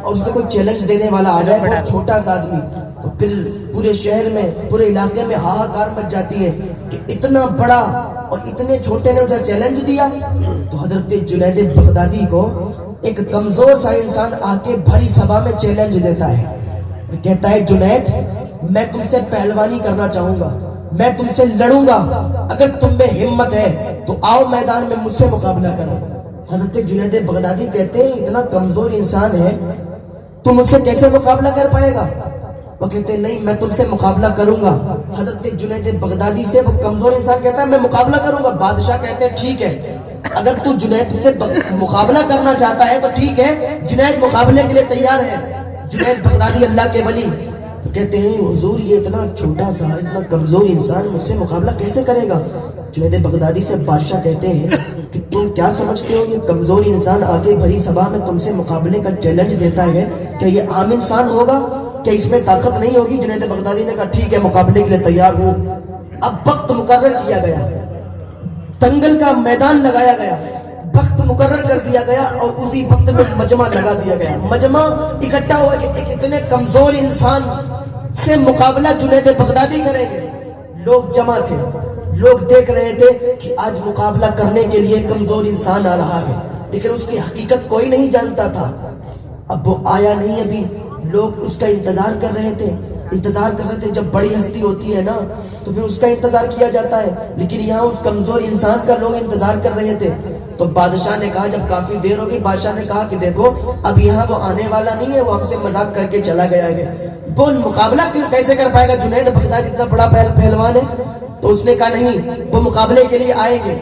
اور اسے کوئی چیلنج دینے والا آ جائے، بہت چھوٹا سا آدمی، تو پھر پورے شہر میں، پورے علاقے میں ہاہاکار مچ جاتی ہے کہ اتنا بڑا اور اتنے چھوٹے نے اسے چیلنج دیا۔ تو حضرت جنید بغدادی کو ایک کمزور سا انسان آ کے بھری سبھا میں چیلنج دیتا ہے، کہتا ہے جنید میں تم سے پہلوانی کرنا چاہوں گا، میں تم سے لڑوں گا، اگر تم میں ہمت ہے تو آؤ میدان میں مجھ سے مقابلہ کرو۔ حضرت جنید بغدادی کہتے ہیں اتنا کمزور انسان ہے، تم مجھ سے کیسے مقابلہ کر پائے گا؟ وہ کہتے ہیں نہیں میں تم سے مقابلہ کروں گا۔ حضرت جنید بغدادی سے وہ کمزور انسان کہتا ہے میں مقابلہ کروں گا۔ بادشاہ کہتے ہیں ٹھیک ہے، اگر تو جنید سے مقابلہ کرنا چاہتا ہے تو ٹھیک ہے، جنید مقابلے کے لیے تیار ہے۔ جنید بغدادی اللہ کے ولی تو کہتے ہیں حضور یہ اتنا چھوٹا سا اتنا کمزور انسان مجھ سے مقابلہ کیسے کرے گا؟ جنید بغدادی سے بادشاہ کہتے ہیں کہ تم کیا سمجھتے ہو، یہ کمزور انسان آگے بھری سبھا میں تم سے مقابلے کا چیلنج دیتا ہے، کیا یہ عام انسان ہوگا؟ کیا اس میں طاقت نہیں ہوگی؟ جنید بغدادی نے کہا ٹھیک ہے مقابلے کے لیے تیار ہوں۔ اب وقت مقرر کیا گیا، تنگل کا میدان لگایا گیا، وقت مقرر کر دیا گیا، اور اسی وقت میں مجمع لگا دیا گیا۔ مجمع اکٹھا ہوا کہ ایک اتنے کمزور انسان سے مقابلہ جنید بغدادی کریں گے۔ لوگ جمع تھے، لوگ دیکھ رہے تھے کہ آج مقابلہ کرنے کے لیے کمزور انسان آ رہا ہے، لیکن اس کی حقیقت کوئی نہیں جانتا تھا۔ اب وہ آیا نہیں، ابھی لوگ اس کا انتظار کر رہے تھے، انتظار کر رہے تھے۔ جب بڑی ہستی ہوتی ہے نا تو پھر اس کا انتظار کیا جاتا ہے، لیکن یہاں اس کمزور انسان کا لوگ انتظار کر رہے تھے۔ تو بادشاہ نے کہا، جب کافی دیر ہوگی، بادشاہ نے کہا کہ دیکھو اب یہاں وہ آنے والا نہیں ہے، وہ ہم سے مذاق کر کے چلا گیا ہے، وہ مقابلہ کیسے کر پائے گا؟ جنید بغدادی اتنا بڑا پہلوان ہے۔ تو اس نے کہا نہیں، وہ مقابلے کے لیے آئیں گے۔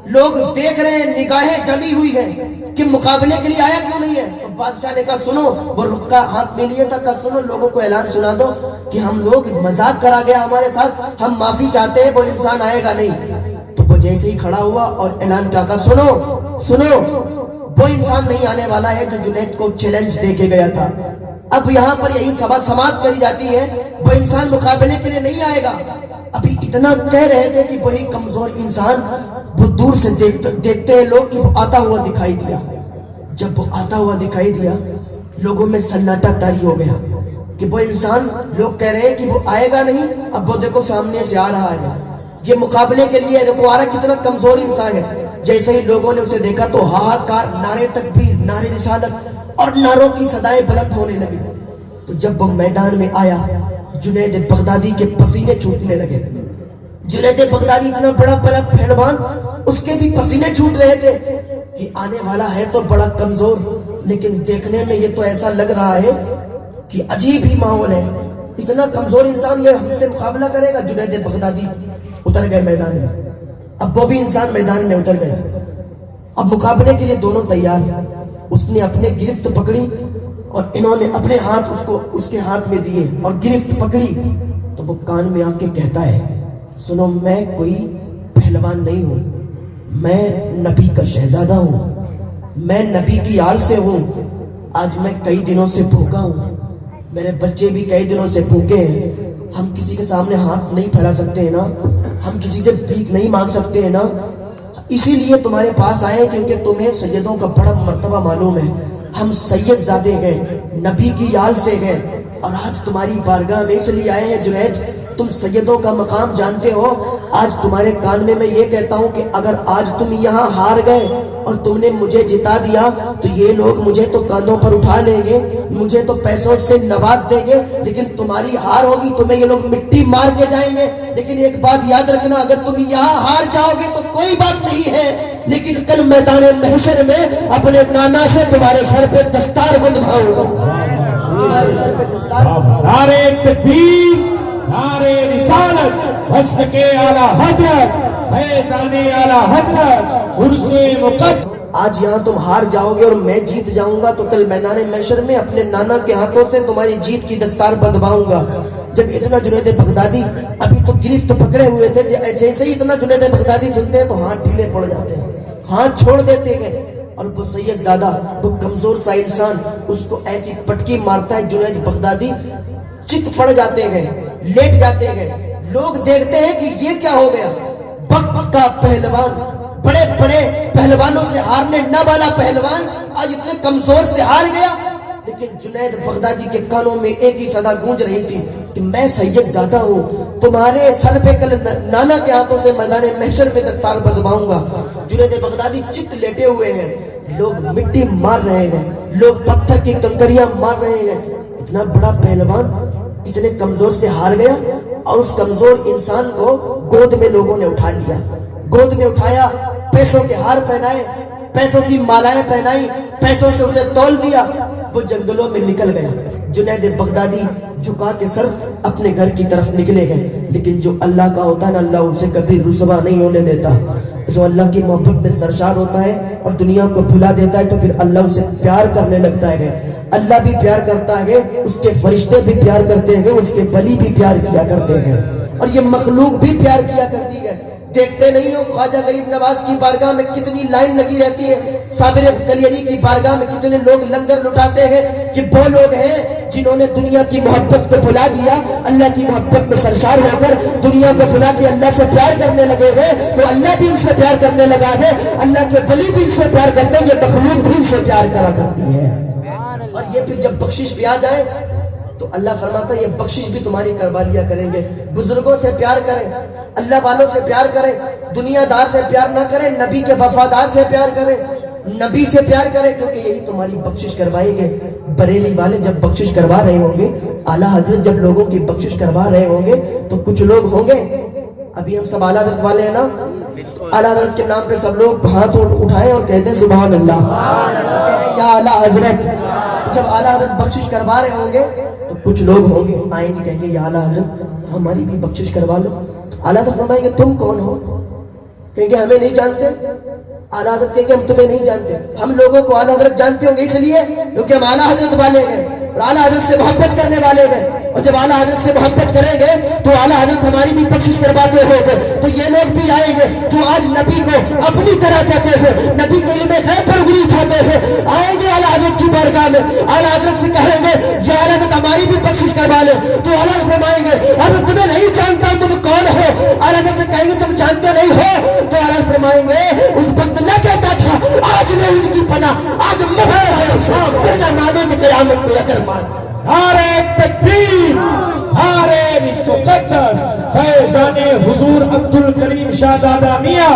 لوگ دیکھ رہے ہیں، نگاہیں جمی ہوئی ہیں کہ مقابلے کے لیے آیا کیوں نہیں ہے۔ تو بادشاہ نے کہا سنو، وہ رکا ہاتھ میں لیے تھا، کہا سنو لوگوں کو اعلان سنا دو کہ ہم لوگ مذاق کرا گیا ہمارے ساتھ، ہم معافی چاہتے ہیں، وہ انسان آئے گا نہیں۔ تو وہ جیسے ہی کھڑا ہوا اور اعلان کیا، کہا سنو سنو، وہ انسان نہیں آنے والا ہے جو جنید کو چیلنج دے کے گیا تھا۔ اب یہاں پر یہی سماعت کری جاتی ہے، وہ انسان مقابلے کے لیے نہیں آئے گا۔ ابھی اتنا کہہ رہے تھے کہ وہی کمزور انسان وہ دور سے دیکھتے ہیں لوگ کہ وہ آتا ہوا دکھائی دیا۔ جب وہ آتا ہوا دکھائی دیا، لوگوں میں سناٹا طاری ہو گیا کہ وہ انسان، لوگ کہہ رہے ہیں کہ وہ آئے گا نہیں، اب وہ دیکھو سامنے سے آ رہا ہے۔ یہ مقابلے کے لیے دیکھو آ رہا کتنا کمزور انسان ہے. جیسے ہی لوگوں نے اسے دیکھا تو ہاہاکار، نعرے تکبیر، نعرے رسالت اور نعروں کی صدائیں بلند ہونے لگی. تو جب وہ میدان میں آیا جنید بغدادی کے پسینے چھوٹنے لگے. جنید بغدادی اتنا بڑا پہلوان، اس کے بھی پسینے چھوٹ رہے تھے کہ آنے والا ہے تو بڑا کمزور، لیکن دیکھنے میں یہ تو ایسا لگ رہا ہے کہ عجیب ہی ماحول ہے. اتنا کمزور انسان یہ ہم سے مقابلہ کرے گا. جنید بغدادی اتر گئے میدان میں. اب وہ بھی انسان میدان میں اتر گئے. اب مقابلے کے لیے دونوں تیار ہیں. اس نے اپنے گرفت پکڑی اور انہوں نے اپنے ہاتھ اس کے ہاتھ میں دیے اور گرفت پکڑی. تو وہ کان میں آ کے کہتا ہے سنو، میں کوئی پہلوان نہیں ہوں، میں نبی کا شہزادہ ہوں، میں نبی کی آل سے ہوں. آج میں کئی دنوں سے بھوکا ہوں، میرے بچے بھی کئی دنوں سے بھوکے ہیں. ہم کسی کے سامنے ہاتھ نہیں پھیلا سکتے ہیں نا، ہم کسی سے بھیک نہیں مانگ سکتے ہیں نا. اسی لیے تمہارے پاس آئے کیونکہ تمہیں سیدوں کا بڑا مرتبہ معلوم ہے. ہم سید زادے ہیں، نبی کی آل سے ہیں، اور آج تمہاری بارگاہ میں اس لیے آئے ہیں. جنید، تم سیدوں کا مقام جانتے ہو. آج تمہارے کان میں یہ کہتا ہوں کہ اگر آج تم یہاں ہار گئے اور تم نے مجھے جتا دیا تو یہ لوگ مجھے تو کاندھوں پر اٹھا لیں گے، مجھے تو پیسوں سے نواز دیں گے، لیکن تمہاری ہار ہوگی، تمہیں یہ لوگ مٹی مار کے جائیں گے. لیکن ایک بات یاد رکھنا، اگر تم یہاں ہار جاؤ گے تو کوئی بات نہیں ہے، لیکن کل میدان محشر میں اپنے نانا سے تمہارے سر پہ دستار بندھواؤں گا. تمہارے سر پہ دستار بندھواؤں گا. نعرے تکبیر، نعرے رسالت، وصف کے اعلی حضرت، فیضان اعلی حضرت، عرس مقدس. آج یہاں تم ہار جاؤ گے اور میں جیت جاؤں گا تو کل میدان محشر میں اپنے نانا کے ہاتھوں سے تمہاری جیت کی دستار بندھواؤں گا. جب اتنا جنید بغدادی ابھی تو گرفت پکڑے ہوئے تھے، جیسے ہی اتنا جنید بغدادی سنتے ہیں تو ہاتھ ڈھیلے پڑ جاتے ہیں، ہاتھ چھوڑ دیتے ہیں. اور وہ سید زادہ، وہ کمزور سا انسان، اس کو ایسی پٹکی مارتا ہے جنید بغدادی چت پڑ جاتے ہیں، لیٹ جاتے ہیں. لوگ دیکھتے ہیں کہ یہ کیا ہو گیا. وقت کا پہلوان، بڑے بڑے پہلوانوں سے ہارنے نہ والا پہلوان آج اتنے کمزور سے ہار گیا. لیکن جنید بغدادی کے کانوں میں ایک ہی صدا گونج رہی تھی کہ میں سید زادہ ہوں، تمہارے سر پہ کل نانا کے ہاتھوں سے میدان محشر میں دستار بندھواؤں گا. جنید بغدادی چت لیٹے ہوئے ہیں، لوگ مٹی مار رہے ہیں، لوگ پتھر کی کنکریاں مار رہے ہیں. اتنا بڑا پہلوان اتنے کمزور سے ہار گیا اور اس کمزور انسان کو گود میں لوگوں نے اٹھا لیا، گود میں اٹھایا، پیسوں کے ہار پہنائے، پیسوں کی مالائیں پہنائی، پیسوں سے اسے تول دیا. وہ جنگلوں میں نکل گیا. جنید بغدادی جھکا کے سر اپنے گھر کی طرف نکلے گئے. لیکن جو اللہ کا ہوتا ہے نا، اللہ اسے کبھی رسوا نہیں ہونے دیتا. جو اللہ کی محبت میں سرشار ہوتا ہے اور دنیا کو بھلا دیتا ہے تو پھر اللہ اسے پیار کرنے لگتا ہے. اللہ بھی پیار کرتا ہے، اس کے فرشتے بھی پیار کرتے ہیں، اس کے ولی بھی پیار کیا کرتے ہیں، اور یہ مخلوق بھی پیار کیا کرتی ہے. دیکھتے نہیں ہو خواجہ غریب نواز کی بارگاہ میں کتنی لائن لگی رہتی ہے، صابر کلیری کی بارگاہ میں کتنے لوگ لنگر لٹاتے ہیں. کہ وہ لوگ ہیں جنہوں نے دنیا کی محبت کو بھلا دیا، اللہ کی محبت میں سرشار ہو کر دنیا کو بھلا کے اللہ سے پیار کرنے لگے ہوئے تو اللہ بھی ان سے پیار کرنے لگا ہے، اللہ کے ولی بھی ان سے پیار کرتے ہیں، یہ مخلوق بھی ان سے پیار کرا کرتی ہے. اور یہ پھر جب بخشش پہ آ جائے تو اللہ فرماتا ہے یہ بخشش بھی تمہاری کروا لیا کریں گے. بزرگوں سے پیار کریں، اللہ والوں سے پیار کریں، دنیا دار سے پیار نہ کریں، نبی کے وفادار سے پیار کریں، نبی سے پیار کریں، کیونکہ یہی تمہاری بخشش کروائیں گے. بریلی والے جب بخشش کروا رہے ہوں گے، اعلیٰ حضرت جب لوگوں کی بخشش کروا رہے ہوں گے تو کچھ لوگ ہوں گے، ابھی ہم سب اعلیٰ حضرت والے ہیں نا، اعلیٰ حضرت کے نام پہ سب لوگ ہاتھ اٹھائیں اور کہتے ہیں سبحان اللہ، کہیں یا اعلیٰ حضرت. جب اعلیٰ حضرت بخشش کروا رہے ہوں گے تو کچھ لوگ ہوں گے آئیں گے کہیں گے یا اعلیٰ حضرت ہماری بھی بخشش کروا لو. اعلیٰ حضرت فرمائیں گے تم کون ہو؟ کہیں گے ہمیں نہیں جانتے. اعلیٰ حضرت کہیں گے ہم تمہیں نہیں جانتے. ہم لوگوں کو اعلیٰ حضرت جانتے ہوں گے اس لیے کیونکہ ہم اعلیٰ حضرت والے ہیں اور اعلیٰ حضرت سے محبت کرنے والے ہیں. اور جب اعلیٰ حضرت سے محبت کریں گے تو اعلیٰ حضرت ہماری بھی بخشش کرواتے ہوں گے. تو یہ لوگ بھی آئیں گے جو آج نبی کو اپنی طرح کہتے ہیں، نبی کے علم غیب پر انگلی اٹھاتے ہیں، آئیں گے اعلیٰ حضرت کی بارگاہ میں، اعلیٰ حضرت سے کہیں گے یا اعلیٰ حضرت ہماری بھی بخشش کروا لے. تو اعلیٰ حضرت فرمائیں گے اب تمہیں نہیں جانتا تم کون ہو. اعلیٰ حضرت سے کہیں گے تم جانتے نہیں ہو. تو اعلیٰ حضرت فرمائیں گے اس وقت نہ کہتا تھا آج لے ان کی پناہ، آج مفر والے سے نامے کی قیامت میں اگر مان नारे तकबीर, नारे मुक़द्दस फैज़ान हुजूर अब्दुल करीम शाहज़ादा मियां,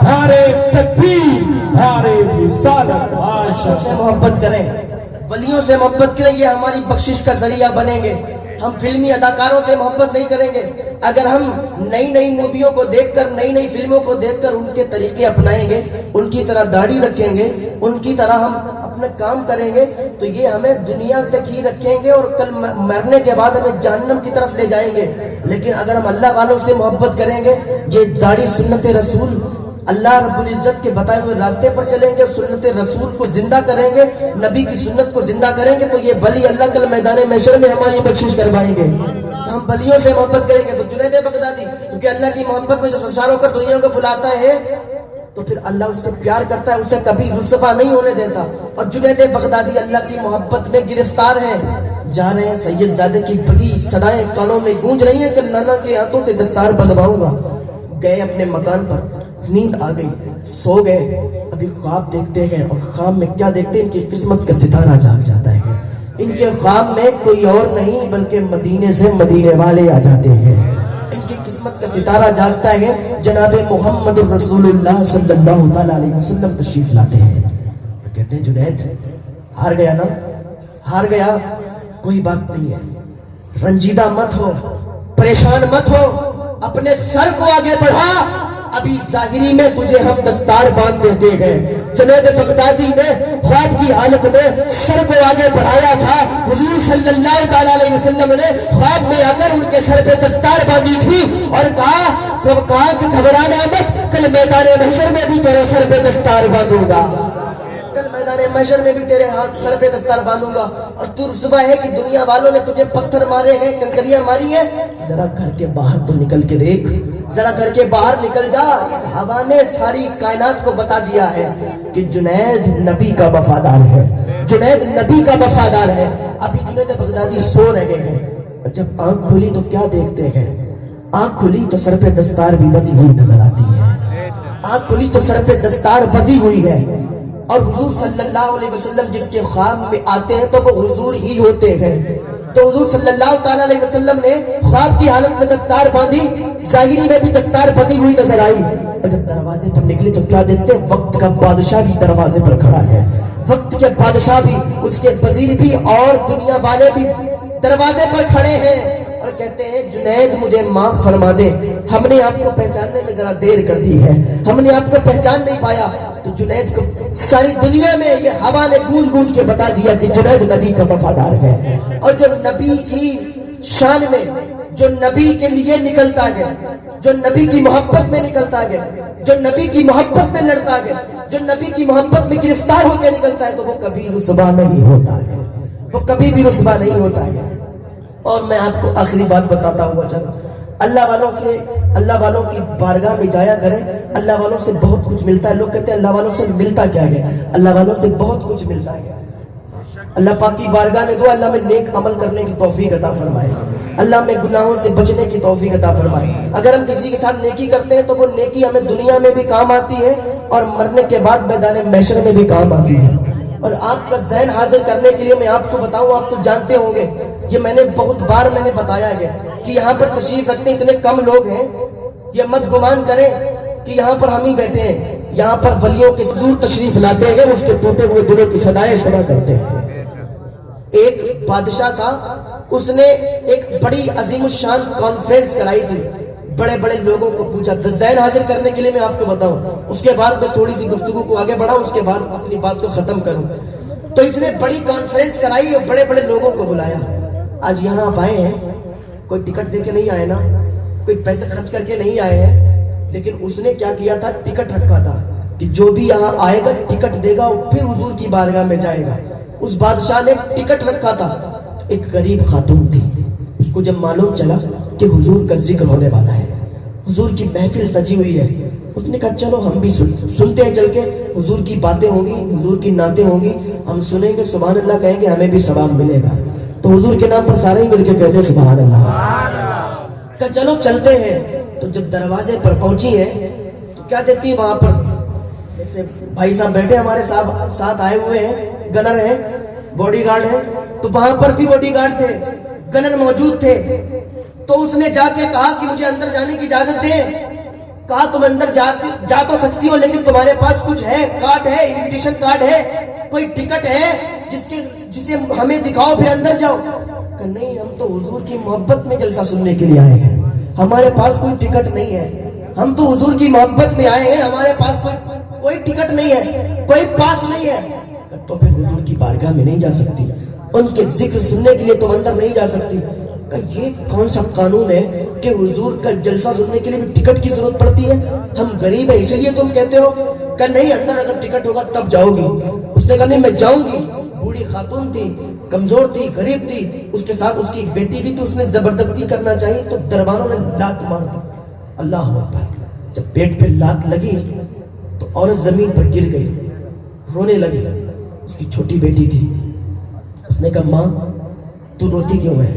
नारे तकबीर, नारे रिसालत। वलियों से मोहब्बत करें, वलियों से मोहब्बत करें, ये हमारी बख्शिश का जरिया बनेंगे। हम फिल्मी अदाकारों से मोहब्बत नहीं करेंगे। अगर हम नई नई मूवियों को देखकर, नई नई फिल्मों को देखकर उनके तरीके अपनाएंगे, उनकी तरह दाढ़ी रखेंगे, उनकी तरह हम अपना काम करेंगे, तो ये हमें दुनिया तक ही रखेंगे और कल मरने के बाद हमें जहन्नम की तरफ ले जाएंगे। लेकिन अगर हम अल्लाह वालों से मोहब्बत करेंगे, ये दाढ़ी सुन्नत रसूल, अल्लाह रब्बुल इज्जत के बताए हुए रास्ते पर चलेंगे, सुन्नत रसूल को जिंदा करेंगे, नबी की सुन्नत को जिंदा करेंगे, तो ये वली अल्लाह कल मैदान महशर में हमारी बख्शिश करवाएंगे। तो हम वलियों से मोहब्बत करेंगे। तो जुनैद बगदादी, क्योंकि अल्लाह की मोहब्बत में जो सरशार होकर दुनिया को बुलाता है, तो फिर अल्लाह उससे प्यार करता है, उसे कभी रुसवा नहीं होने देता। और जुनैद बगदादी अल्लाह की मोहब्बत में गिरफ्तार है। जा रहे हैं सैयदजादे की बड़ी सदाएं कानों में गूंज रही हैं कि नाना के हाथों से दस्तार बंधवाऊंगा। गए अपने मकान पर, नींद आ गई, सो गए। अभी ख्वाब देखते हैं और ख्वाब में क्या देखते हैं, इनकी किस्मत का सितारा जाग जाता है। इनके ख्वाब में कोई और नहीं बल्कि मदीने से मदीने वाले आ जाते हैं। इनकी किस्मत का सितारा जागता है। जनाब मोहम्मद रसूलुल्लाह सल्लल्लाहु तआला अलैहि वसल्लम तशरीफ लाते हैं। तो कहते हैं जुनैद हार गया ना, हार गया, कोई बात नहीं है, रंजीदा मत हो, परेशान मत हो, अपने सर को आगे बढ़ा, अभी जाहिरी में तुझे हम दस्तार बांध देते हैं। जुनैद बगदादी ने ख्वाब की हालत में सर को आगे बढ़ाया था। हुजूर सल्लल्लाहु तआला अलैहि वसल्लम ने ख्वाब में आकर उनके सर पे दस्तार बांधी थी और कहा कि घबराना मत, कल मैदान महशर में भी तेरे सर पे दस्तार बांधूंगा, कल मैदान महशर में भी तेरे हाथ सर पे दस्तार बांधूंगा। और तू रुसवा है कि दुनिया वालों ने तुझे पत्थर मारे हैं, कंकरियां मारी है, जरा घर के बाहर तो निकल के देख, जरा घर के बाहर निकल जा। इस हवा ने सारी कायनात को बता दिया है कि जुनैद नबी का वफादार है, जुनैद नबी का वफादार है। अभी जुनैद बगदादी सो रहे हैं, जब आंख खुली तो क्या देखते हैं, आंख खुली तो सर पे दस्तार भी बंधी हुई नजर आती है। आंख खुली तो सर पे दस्तार बंधी हुई है और हुजूर सल्लल्लाहु अलैहि वसल्लम जिसके ख्वाब में आते हैं तो वो हुजूर ही होते हैं। तो हुजूर सल्लल्लाहु ताला अलैहि वसल्लम ने ख्वाब की हालत में दस्तार बांधी, जाहिरी में भी दस्तार बंधी हुई नजर आई। और जब दरवाजे पर निकले तो क्या देखते हैं, वक्त का बादशाह भी दरवाजे पर खड़ा है, वक्त के बादशाह भी, उसके वजीर भी और दुनिया वाले भी दरवाजे पर खड़े हैं और कहते हैं जुनैद मुझे माफ फरमा दे, हमने आपको पहचानने में जरा देर कर दी है, हमने आपको पहचान नहीं पाया। तो जुनैद को सारी दुनिया में ये हवा ने गूंज गूंज के बता दिया कि जुनैद नबी का वफादार है। और जो नबी की शान में, जो नबी के लिए निकलता है, जो नबी की मोहब्बत में निकलता है, जो नबी की मोहब्बत में लड़ता है, जो नबी की मोहब्बत में गिरफ्तार होकर निकलता है, तो वो कभी रुसवा नहीं होता है, वो कभी भी रुसवा नहीं होता है। और मैं आपको आखिरी बात बताता हूँ, चलो अल्लाह वालों की बारगाह में जाया करें, अल्लाह वालों से बहुत कुछ मिलता है। लोग कहते हैं अल्लाह वालों से मिलता क्या है, अल्लाह वालों से बहुत कुछ मिलता है। अल्लाह पाक की बारगाह में दुआ, अल्लाह में नेक अमल करने की तौफीक अता फरमाए, अल्लाह में गुनाहों से बचने की तौफीक अता फरमाए। अगर हम किसी के साथ नेकी करते हैं तो वो नेकी हमें दुनिया में भी काम आती है और मरने के बाद मैदान महशर में भी काम आती है। और आपका जहन हाजिर करने के लिए मैं आपको बताऊं, आप तो जानते होंगे, ये मैंने बहुत बार बताया है कि यहाँ पर तशरीफ रखते इतने कम लोग हैं, ये मत गुमान करें कि यहाँ पर हम ही बैठे हैं। यहाँ पर वलियों के हुजूर तशरीफ लाते हैं, उसके टूटे हुए दिलों की सदाएं सुना करते हैं। एक बादशाह था, उसने एक बड़ी अजीमुशान कॉन्फ्रेंस कराई थी, बड़े बड़े लोगों को पूछा। ज़हन हाजिर करने के लिए मैं आपको बताऊं, उसके बाद मैं थोड़ी सी गुफ्तगू को आगे बढ़ाऊं, उसके बाद अपनी बात को खत्म करूं। तो इसने बड़ी कॉन्फ्रेंस कराई और बड़े बड़े लोगों को बुलाया। आज यहाँ आप आए हैं, कोई टिकट दे के नहीं आए ना, कोई पैसे खर्च करके नहीं आए हैं, लेकिन उसने क्या किया था, टिकट रखा था कि जो भी यहाँ आएगा टिकट देगा और फिर हुजूर की बारगाह में जाएगा। उस बादशाह ने टिकट रखा था। एक गरीब खातून थी, उसको जब मालूम चला कि हुजूर का जिक्र होने वाला है, हुजूर की महफिल सजी हुई है, उसने कहा चलो हम भी सुनते हैं, चल के हुजूर की बातें होंगी, हुजूर की नातें होंगी, हम सुनेंगे, सुभान अल्लाह कहेंगे, हमें भी सवाब मिलेगा। तो हुजूर के नाम पर सारे ही मिलके कहते सुभान अल्लाह। कहा चलो चलते हैं। तो जब दरवाजे पर पहुंची है तो क्या देखती है, वहां पर जैसे भाई साहब बैठे हमारे साथ आए हुए हैं, गनर हैं, बॉडीगार्ड हैं, तो वहां पर भी बॉडीगार्ड थे, गनर मौजूद थे। तो उसने जाके कहा कि मुझे अंदर जाने की इजाजत दे। कहा तुम अंदर जा तो सकती हो, लेकिन तुम्हारे पास कुछ है, कार्ड है, इनविटेशन कार्ड है, कोई टिकट है जिसे हमें दिखाओ फिर अंदर जाओ। कहा नहीं, हम तो हुजूर की मोहब्बत में जलसा सुनने के लिए आए हैं, हमारे पास कोई टिकट नहीं है, हम तो हुजूर की मोहब्बत में आए हैं, हमारे पास कोई टिकट नहीं है, कोई पास नहीं है। तो फिर हुजूर की बारगाह में नहीं जा सकती, उनके जिक्र सुनने के लिए तुम अंदर नहीं जा सकती। ये कौन सा कानून है कि हुजूर का जलसा सुनने के लिए भी टिकट की जरूरत पड़ती है? हम गरीब है इसीलिए तुम कहते हो? कि नहीं, अंदर अगर टिकट होगा तब जाओगी। उसने कहा नहीं, मैं जाऊंगी। बूढ़ी खातून थी, कमजोर थी, गरीब थी, उसके साथ उसकी एक बेटी भी थी। उसने जबरदस्ती करना चाहिए तो दरबारों ने लात मार दी। अल्लाह अकबर। जब पेट पे लात लगी तो औरत जमीन पर गिर गई, रोने लगी। उसकी छोटी बेटी थी। उसने कहा माँ तू रोती क्यों है?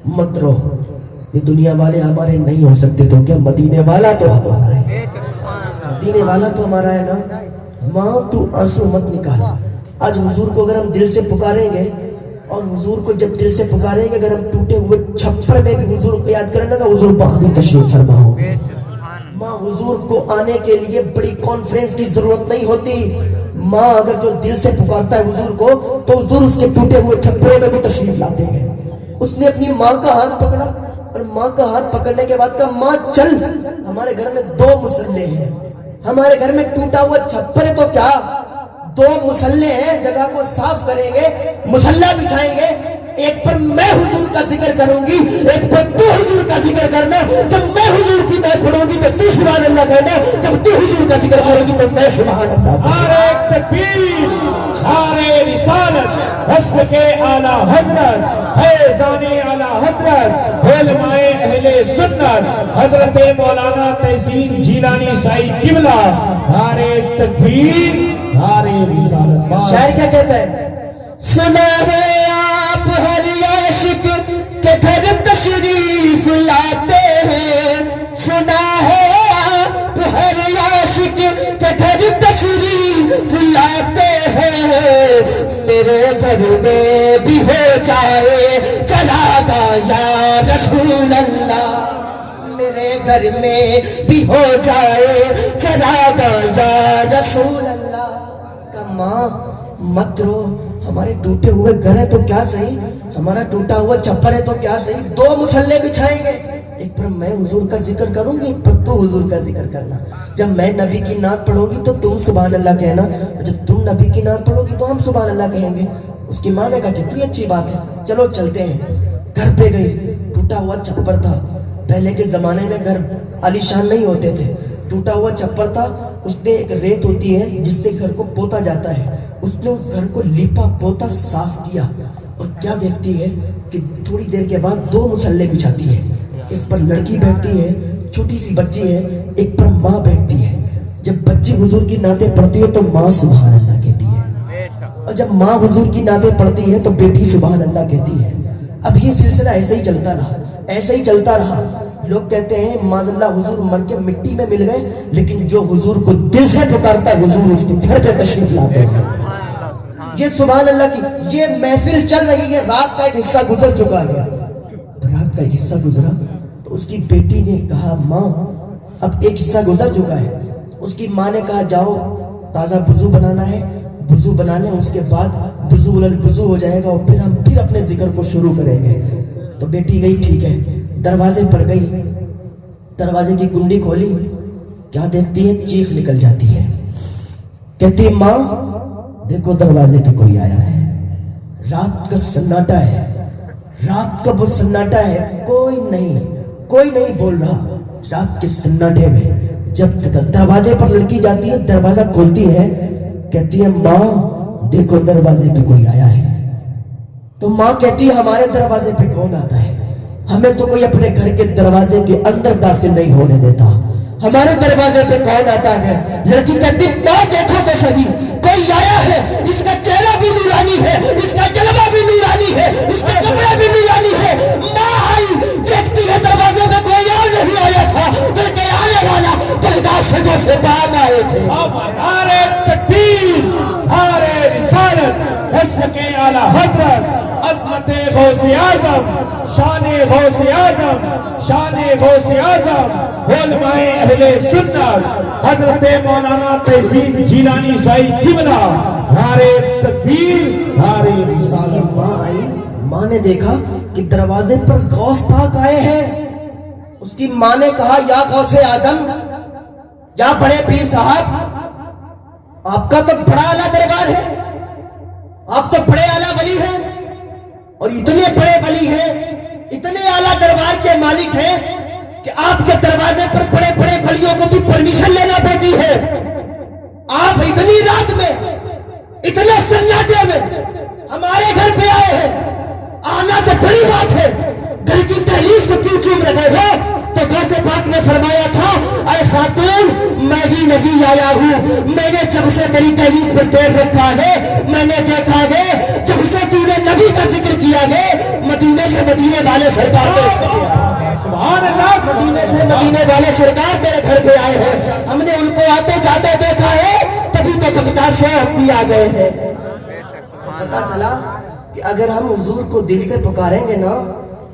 मत रो, ये दुनिया वाले हमारे नहीं हो सकते तो क्या मदीने वाला तो हमारा है, मदीने वाला तो हमारा है ना। माँ तू आंसू मत निकाल। आज हुजूर को अगर हम दिल से पुकारेंगे, और हुजूर को जब दिल से पुकारेंगे, अगर हम टूटे हुए छप्पर में भी हुजूर को याद करेंगे ना, हुजूर वहां भी तशरीफ फरमाओगे। माँ हुजूर को आने के लिए बड़ी कॉन्फ्रेंस की जरूरत नहीं होती। माँ अगर जो दिल से पुकारता है हुजूर को, तो हुजूर उसके टूटे हुए छप्परों में भी तशरीफ लाते हैं। उसने अपनी माँ का हाथ पकड़ा और माँ का हाथ पकड़ने के बाद कहा माँ चल, हमारे घर में 2 मुसल्ले हैं, हमारे घर में टूटा हुआ छप्पर है तो क्या, 2 मुसल्ले हैं, जगह को साफ करेंगे, मुसल्ला बिछाएंगे। एक पर मैं हुजूर का जिक्र करूंगी, एक पर तू हुजूर का जिक्र करना। जब मैं हुजूर की नात पढ़ूंगी तो तू सुभान अल्लाह कहना, जब तू हुजूर का जिक्र करोगी तो मैं सुभान अल्लाह कहूंगा। नारे तकबीर, नारे रिसालत, रस्म के आला हजरत, फैज़ाने आला हजरत, उलमाए अहले सुन्नत, हजरत मौलाना तहसीन जिलानी साईं किबला। नारे तकबीर, नारे रिसालत। शायर क्या कहता है? सुना है आप हर आशिक के घर तशरीफ लाते हैं, सुना है आप हर आशिक के घर तशरीफ लाते हैं। मेरे घर में भी हो जाए चरागा या रसूल अल्लाह, मेरे घर में भी हो जाए चरागा या रसूल अल्लाह। का माँ मत रो, हमारे टूटे हुए घर है तो क्या सही, हमारा टूटा हुआ छप्पर है तो क्या सही, 2 मुसल्ले बिछाएंगे, एक पर मैं हुजूर का जिक्र करूंगी, एक पर तू हुजूर का जिक्र करना। जब मैं नबी की नात पढ़ूंगी तो तुम सुभान अल्लाह कहना, जब तुम नबी की नात पढ़ोगी तो हम सुभान अल्लाह कहेंगे। उसकी माँ ने कहा कितनी अच्छी बात है, चलो चलते हैं। घर पे गई, टूटा हुआ छप्पर था। पहले के जमाने में घर आलीशान नहीं होते थे, टूटा हुआ छप्पर था। उसने एक रेत होती है जिससे घर को पोता जाता है, उसने उस घर को लिपा पोता साफ किया, और क्या देखती है कि थोड़ी देर के बाद 2 मुसल्ले बिछाती है। एक पर लड़की बैठती है, छोटी सी बच्ची है, एक पर माँ बैठती है। जब बच्ची हुजूर की नातें पढ़ती है तो माँ सुभान अल्लाह कहती है, और जब माँ हुजूर की नातें पढ़ती है तो बेटी सुभान अल्लाह कहती है। अब ये सिलसिला ऐसे ही चलता रहा, ऐसे ही चलता रहा। लोग कहते हैं माज़अल्लाह हुजूर मर के मिट्टी में मिल गए, लेकिन जो हुजूर को दिल से पुकारता है हुजूर उसके घर पे तशरीफ लाते हैं। ये सुभान अल्लाह की ये महफिल चल रही है, रात का एक हिस्सा गुजर चुका है। रात का एक हिस्सा गुजरा तो उसकी बेटी ने कहा माँ अब एक हिस्सा गुजर चुका है। उसकी माँ ने कहा जाओ ताज़ा वुजू बनाना है, वुजू बनाने उसके बाद वुजू हो जाएगा और फिर हम फिर अपने जिक्र को शुरू करेंगे। तो बेटी गई, ठीक है, दरवाजे पर गई, दरवाजे की कुंडी खोली, क्या देखती है, चीख निकल जाती है। कहती है माँ देखो दरवाजे पे कोई आया है, रात का सन्नाटा है, रात का वो सन्नाटा है, कोई नहीं बोल रहा। रात के सन्नाटे में जब दरवाजे पर लड़की जाती है, दरवाजा खोलती है, कहती है माँ देखो दरवाजे पे कोई आया है। तो माँ कहती है हमारे दरवाजे पे कौन आता है, हमें तो कोई अपने घर के दरवाजे के अंदर दाखिल नहीं होने देता, हमारे दरवाजे पे कौन आता है। लड़की कहती माँ देखो तो सही, कोई आया है, इसका चेहरा भी नूरानी है, इसका जलवा भी नूरानी है, इसका कपड़ा भी नूरानी है। माँ आई, देखती है दरवाजे में कोई और नहीं आया था, बल्कि आने वाला बगदाद से जो से भाग आए थे। नारे तकबीर, नारे रसालत इश्क़ आला हज़रत अज़मत गौस आज़म शान गौस आज़म शान गौस आज़म उलमाए अहले सुन्नत हज़रत मौलाना तहसीन जीलानी साहिब किबला हारे तकबीर हारे रिसालत। माँ आई, माँ ने देखा कि दरवाजे पर गौस पाक आए हैं। उसकी माँ ने कहा, या गौसे आजम, या बड़े पीर साहब, आपका तो बड़ा आला दरबार है, आप तो बड़े आला वली हैं, और इतने बड़े वली हैं, इतने आला दरबार के मालिक हैं कि आपके दरवाजे पर बड़े बड़े वलियों को भी परमिशन लेना पड़ती है। आप इतनी रात में, इतने सन्नाटे में हमारे घर पे आए हैं, आना तो बड़ी बात है, घर की दहलीज को क्यों चूम रहे हो? तो गौसे पाक ने फरमाया था, अरे खातून, मैं ही नबी आया हूँ, मैंने जब से तेरी दहलीज पर पैर रखा है, मैंने देखा है जब से तूने नबी का जिक्र किया है, मदीने से मदीने वाले सरकार सुभान अल्लाह, मदीने से मदीने वाले सरकार तेरे घर पे आए हैं, हमने उनको आते जाते देखा है, तभी तो बगदाद से हम भी आ गए हैं। तो पता चला कि अगर हम हुजूर को दिल से पुकारेंगे ना,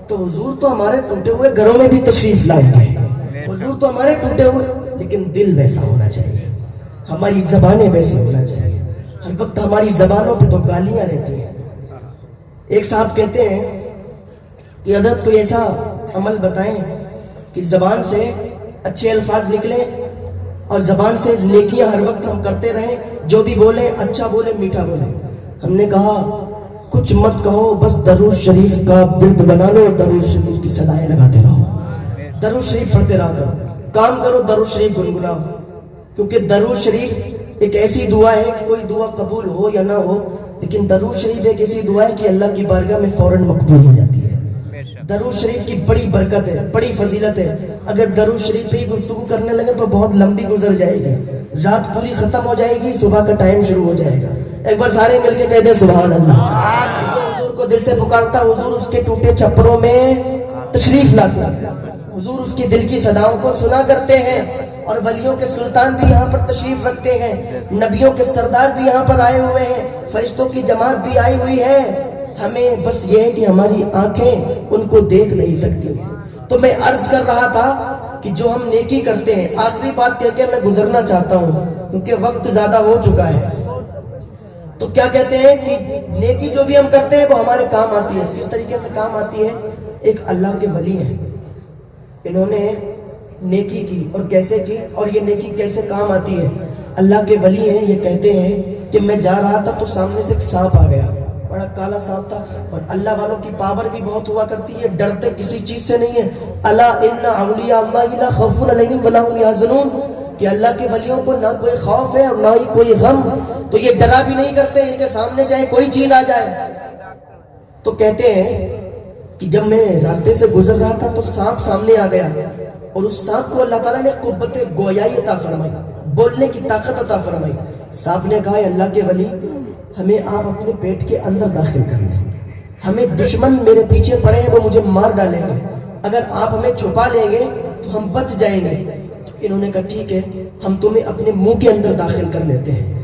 तो हुजूर तो हमारे टूटे हुए घरों में भी तशरीफ लाएंगे। हुजूर तो हमारे टूटे हुए, लेकिन दिल वैसा होना चाहिए, हमारी जबानें वैसी होना चाहिए। हर वक्त हमारी जबानों पे तो गालियां रहती हैं। एक साहब कहते हैं कि हज़रत कोई ऐसा अमल बताएं कि जबान से अच्छे अल्फाज निकले और जबान से नेकियां हर वक्त हम करते रहें, जो भी बोले अच्छा बोले, मीठा बोले। हमने कहा, कुछ मत कहो, बस दरूद शरीफ का बिर्द बना लो, दरूद शरीफ की सदाएं लगाते रहो, दरूद शरीफ पढ़ते रहा करो, काम करो, दरूद शरीफ गुनगुनाओ, क्योंकि दरूद शरीफ एक ऐसी दुआ है कि कोई दुआ कबूल हो या ना हो, लेकिन दरूद शरीफ एक ऐसी दुआ है कि अल्लाह की बारगाह में फौरन मकबूल हो जाती है। दरूद शरीफ की बड़ी बरकत है, बड़ी फजीलत है। अगर दरूद शरीफ पे ही गुफ्तगू करने लगे तो बहुत लंबी गुजर जाएगी, रात पूरी खत्म हो जाएगी, सुबह का टाइम शुरू हो जाएगा। एक बार सारे मिलके कह दे सुभान अल्लाह। जो हुजूर को दिल से पुकारता, हुजूर उसके टूटे छप्परों में तशरीफ लाते हैं, हुजूर उसकी दिल की सदाओं को सुना करते हैं। और वलियों के सुल्तान भी यहाँ पर तशरीफ रखते हैं, नबियों के सरदार भी यहाँ पर आए हुए हैं, फरिश्तों की जमात भी आई हुई है। हमें बस ये है कि हमारी आंखें उनको देख नहीं सकती। तो मैं अर्ज कर रहा था कि जो हम नेकी करते हैं, आखिरी बात कह के मैं गुजरना चाहता हूँ क्योंकि वक्त ज्यादा हो चुका है। तो क्या कहते हैं कि नेकी जो भी हम करते हैं वो हमारे काम आती है। किस तरीके से काम आती है? एक अल्लाह के वली हैं, इन्होंने नेकी की, और कैसे की, और ये नेकी कैसे काम आती है? अल्लाह के वली हैं, ये कहते हैं कि मैं जा रहा था तो सामने से एक सांप आ गया, बड़ा काला सांप था। और अल्लाह वालों की पावर भी बहुत हुआ करती है, डरते किसी चीज से नहीं है। अला इन्ना औलिया अल्लाह ला खौफुन अलैहिम वला हुम यहज़नून, कि अल्लाह के वलियों को ना कोई खौफ है और ना ही कोई गम, तो ये डरा भी नहीं करते, इनके सामने चाहे कोई चीज आ जाए। तो कहते हैं कि जब मैं रास्ते से गुजर रहा था तो सांप सामने आ गया, और उस सांप को अल्लाह ताला ने कुव्वत गोयाई अता फरमाई, बोलने की ताकत अता फरमाई। सांप ने कहा, अल्लाह के वली, हमें आप अपने पेट के अंदर दाखिल कर लें, हमें दुश्मन मेरे पीछे पड़े हैं, वो मुझे मार डालेंगे, अगर आप हमें छुपा लेंगे तो हम बच जाएंगे। तो इन्होंने कहा ठीक है, हम तुम्हें अपने मुंह के अंदर दाखिल कर लेते हैं।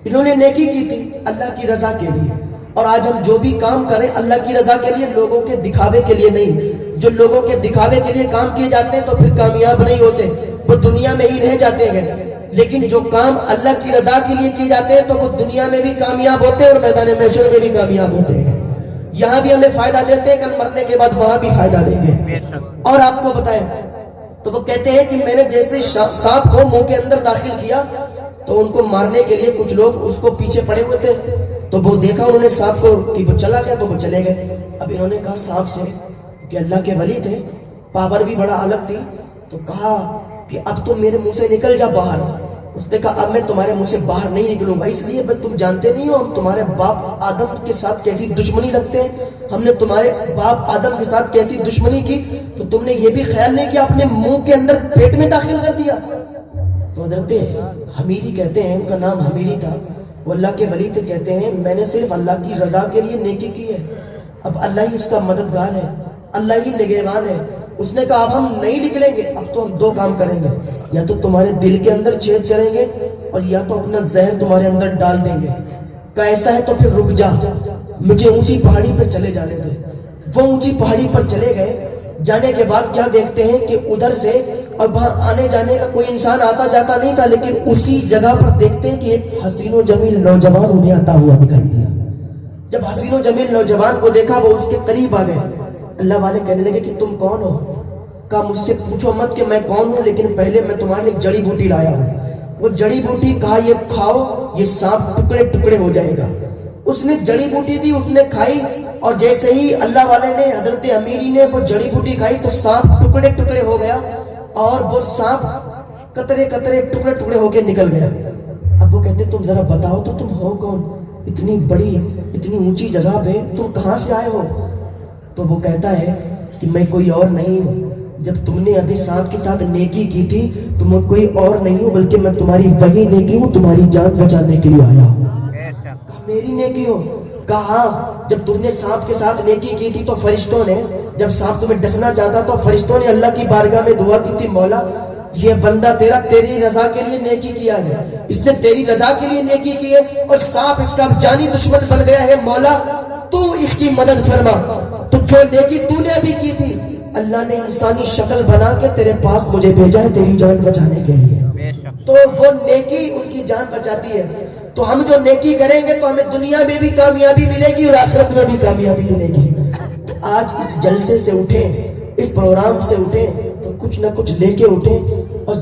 इन्होंने नेकी की थी अल्लाह की रजा के लिए, और आज हम जो भी काम करें अल्लाह की रजा के लिए, लोगों के दिखावे के लिए नहीं। जो लोगों के दिखावे के लिए काम किए जाते हैं तो फिर कामयाब नहीं होते, वो दुनिया में ही रह जाते हैं। लेकिन जो काम अल्लाह की रजा के लिए किए जाते हैं तो वो दुनिया में भी कामयाब होते हैं और मैदान महशर में भी कामयाब होते हैं। यहाँ भी हमें फायदा देते हैं, कल मरने के बाद वहां भी फायदा देंगे। और आपको बताएं, तो वो कहते हैं कि मैंने जैसे सांप को मुंह के अंदर दाखिल किया तो उनको मारने के लिए कुछ लोग उसको पीछे पड़े हुए थे, तो वो देखा उन्होंने सांप को कि वो चला गया, तो वो चले गए। अब इन्होंने कहा सांप से कि अल्लाह के वली थे, पावर भी बड़ा अलग थी, तो कहा कि अब तुम मेरे मुंह से निकल जा बाहर। उसने कहा अब मैं तुम्हारे मुंह से बाहर नहीं निकलूंगा, इसलिए भाई तुम जानते नहीं हो हम तुम्हारे बाप आदम के साथ कैसी दुश्मनी रखते हैं, हमने तुम्हारे बाप आदम के साथ कैसी दुश्मनी की, तो तुमने ये भी ख्याल नहीं किया, अपने मुंह के अंदर पेट में दाखिल कर दिया। तो हज़रत हमीरी कहते हैं, उनका नाम हमीरी था, वो अल्लाह के वली थे, कहते हैं मैंने सिर्फ अल्लाह की रजा के लिए नेकी की है, अब अल्लाह ही इसका मददगार है, अल्लाह ही निगहबान है। उसने कहा अब हम नहीं निकलेंगे, अब तो हम दो काम करेंगे, या तो तुम्हारे दिल के अंदर छेद करेंगे और या तो अपना जहर तुम्हारे अंदर डाल देंगे। कहा ऐसा है तो फिर रुक जा, मुझे ऊंची पहाड़ी पर चले जाने दे। वो ऊंची पहाड़ी पर चले गए। जाने के बाद क्या देखते हैं कि उधर से, और वहां आने जाने का कोई इंसान आता जाता नहीं था, लेकिन उसी जगह पर देखते हैं कि एक हसीनो जमील नौजवान उन्हें आता हुआ दिखाई दिया। जब हसीनो जमील नौजवान को देखा, वो उसके करीब आ गए। अल्लाह वाले कहने लगे कि तुम कौन हो? कहा मुझसे पूछो मत कि मैं कौन हूं, लेकिन पहले मैं तुम्हारे लिए एक जड़ी बूटी लाया हूं। वो जड़ी बूटी, कहा ये खाओ, ये सांप टुकड़े टुकड़े हो जाएगा। उसने जड़ी बूटी दी, उसने खाई, और जैसे ही अल्लाह वाले ने, हजरत अमीरी ने वो जड़ी बूटी खाई तो सांप टुकड़े टुकड़े हो गया, और वो सांप कतरे कतरे टुकड़े टुकड़े होके निकल गया। अब वो कहते तुम जरा बताओ तो तुम हो कौन? इतनी बड़ी, इतनी ऊंची जगह पे तुम कहां से आए हो? तो वो कहता है कि मैं कोई और नहीं हूं, जब तुमने अभी सांप के साथ नेकी की थी तो मैं कोई और नहीं हूं, बल्कि मैं तुम्हारी वही नेकी हूं, तुम्हारी जान बचाने के लिए आया हूं। कहा मेरी नेकी हो? कहा जब तुमने सांप के साथ नेकी की थी तो फरिश्तों ने, जब सांप तुम्हें डसना चाहता तो फरिश्तों ने अल्लाह की बारगाह में दुआ की थी, मौला ये बंदा तेरा तेरी रजा के लिए नेकी किया है, इसने तेरी रजा के लिए नेकी की है, और सांप इसका जानी दुश्मन बन गया है, मौला तू इसकी मदद फरमा। तो जो नेकी तूने अभी की थी, अल्लाह ने इंसानी शक्ल बना के तेरे पास मुझे भेजा है तेरी जान बचाने के लिए। तो वो नेकी उनकी जान बचाती है। तो हम जो नेकी करेंगे तो हमें दुनिया में भी कामयाबी मिलेगी और आखिरत में भी कामयाबी मिलेगी। तो आज इस जलसे से उठे, इस प्रोग्राम से उठे तो कुछ ना कुछ लेके उठे, और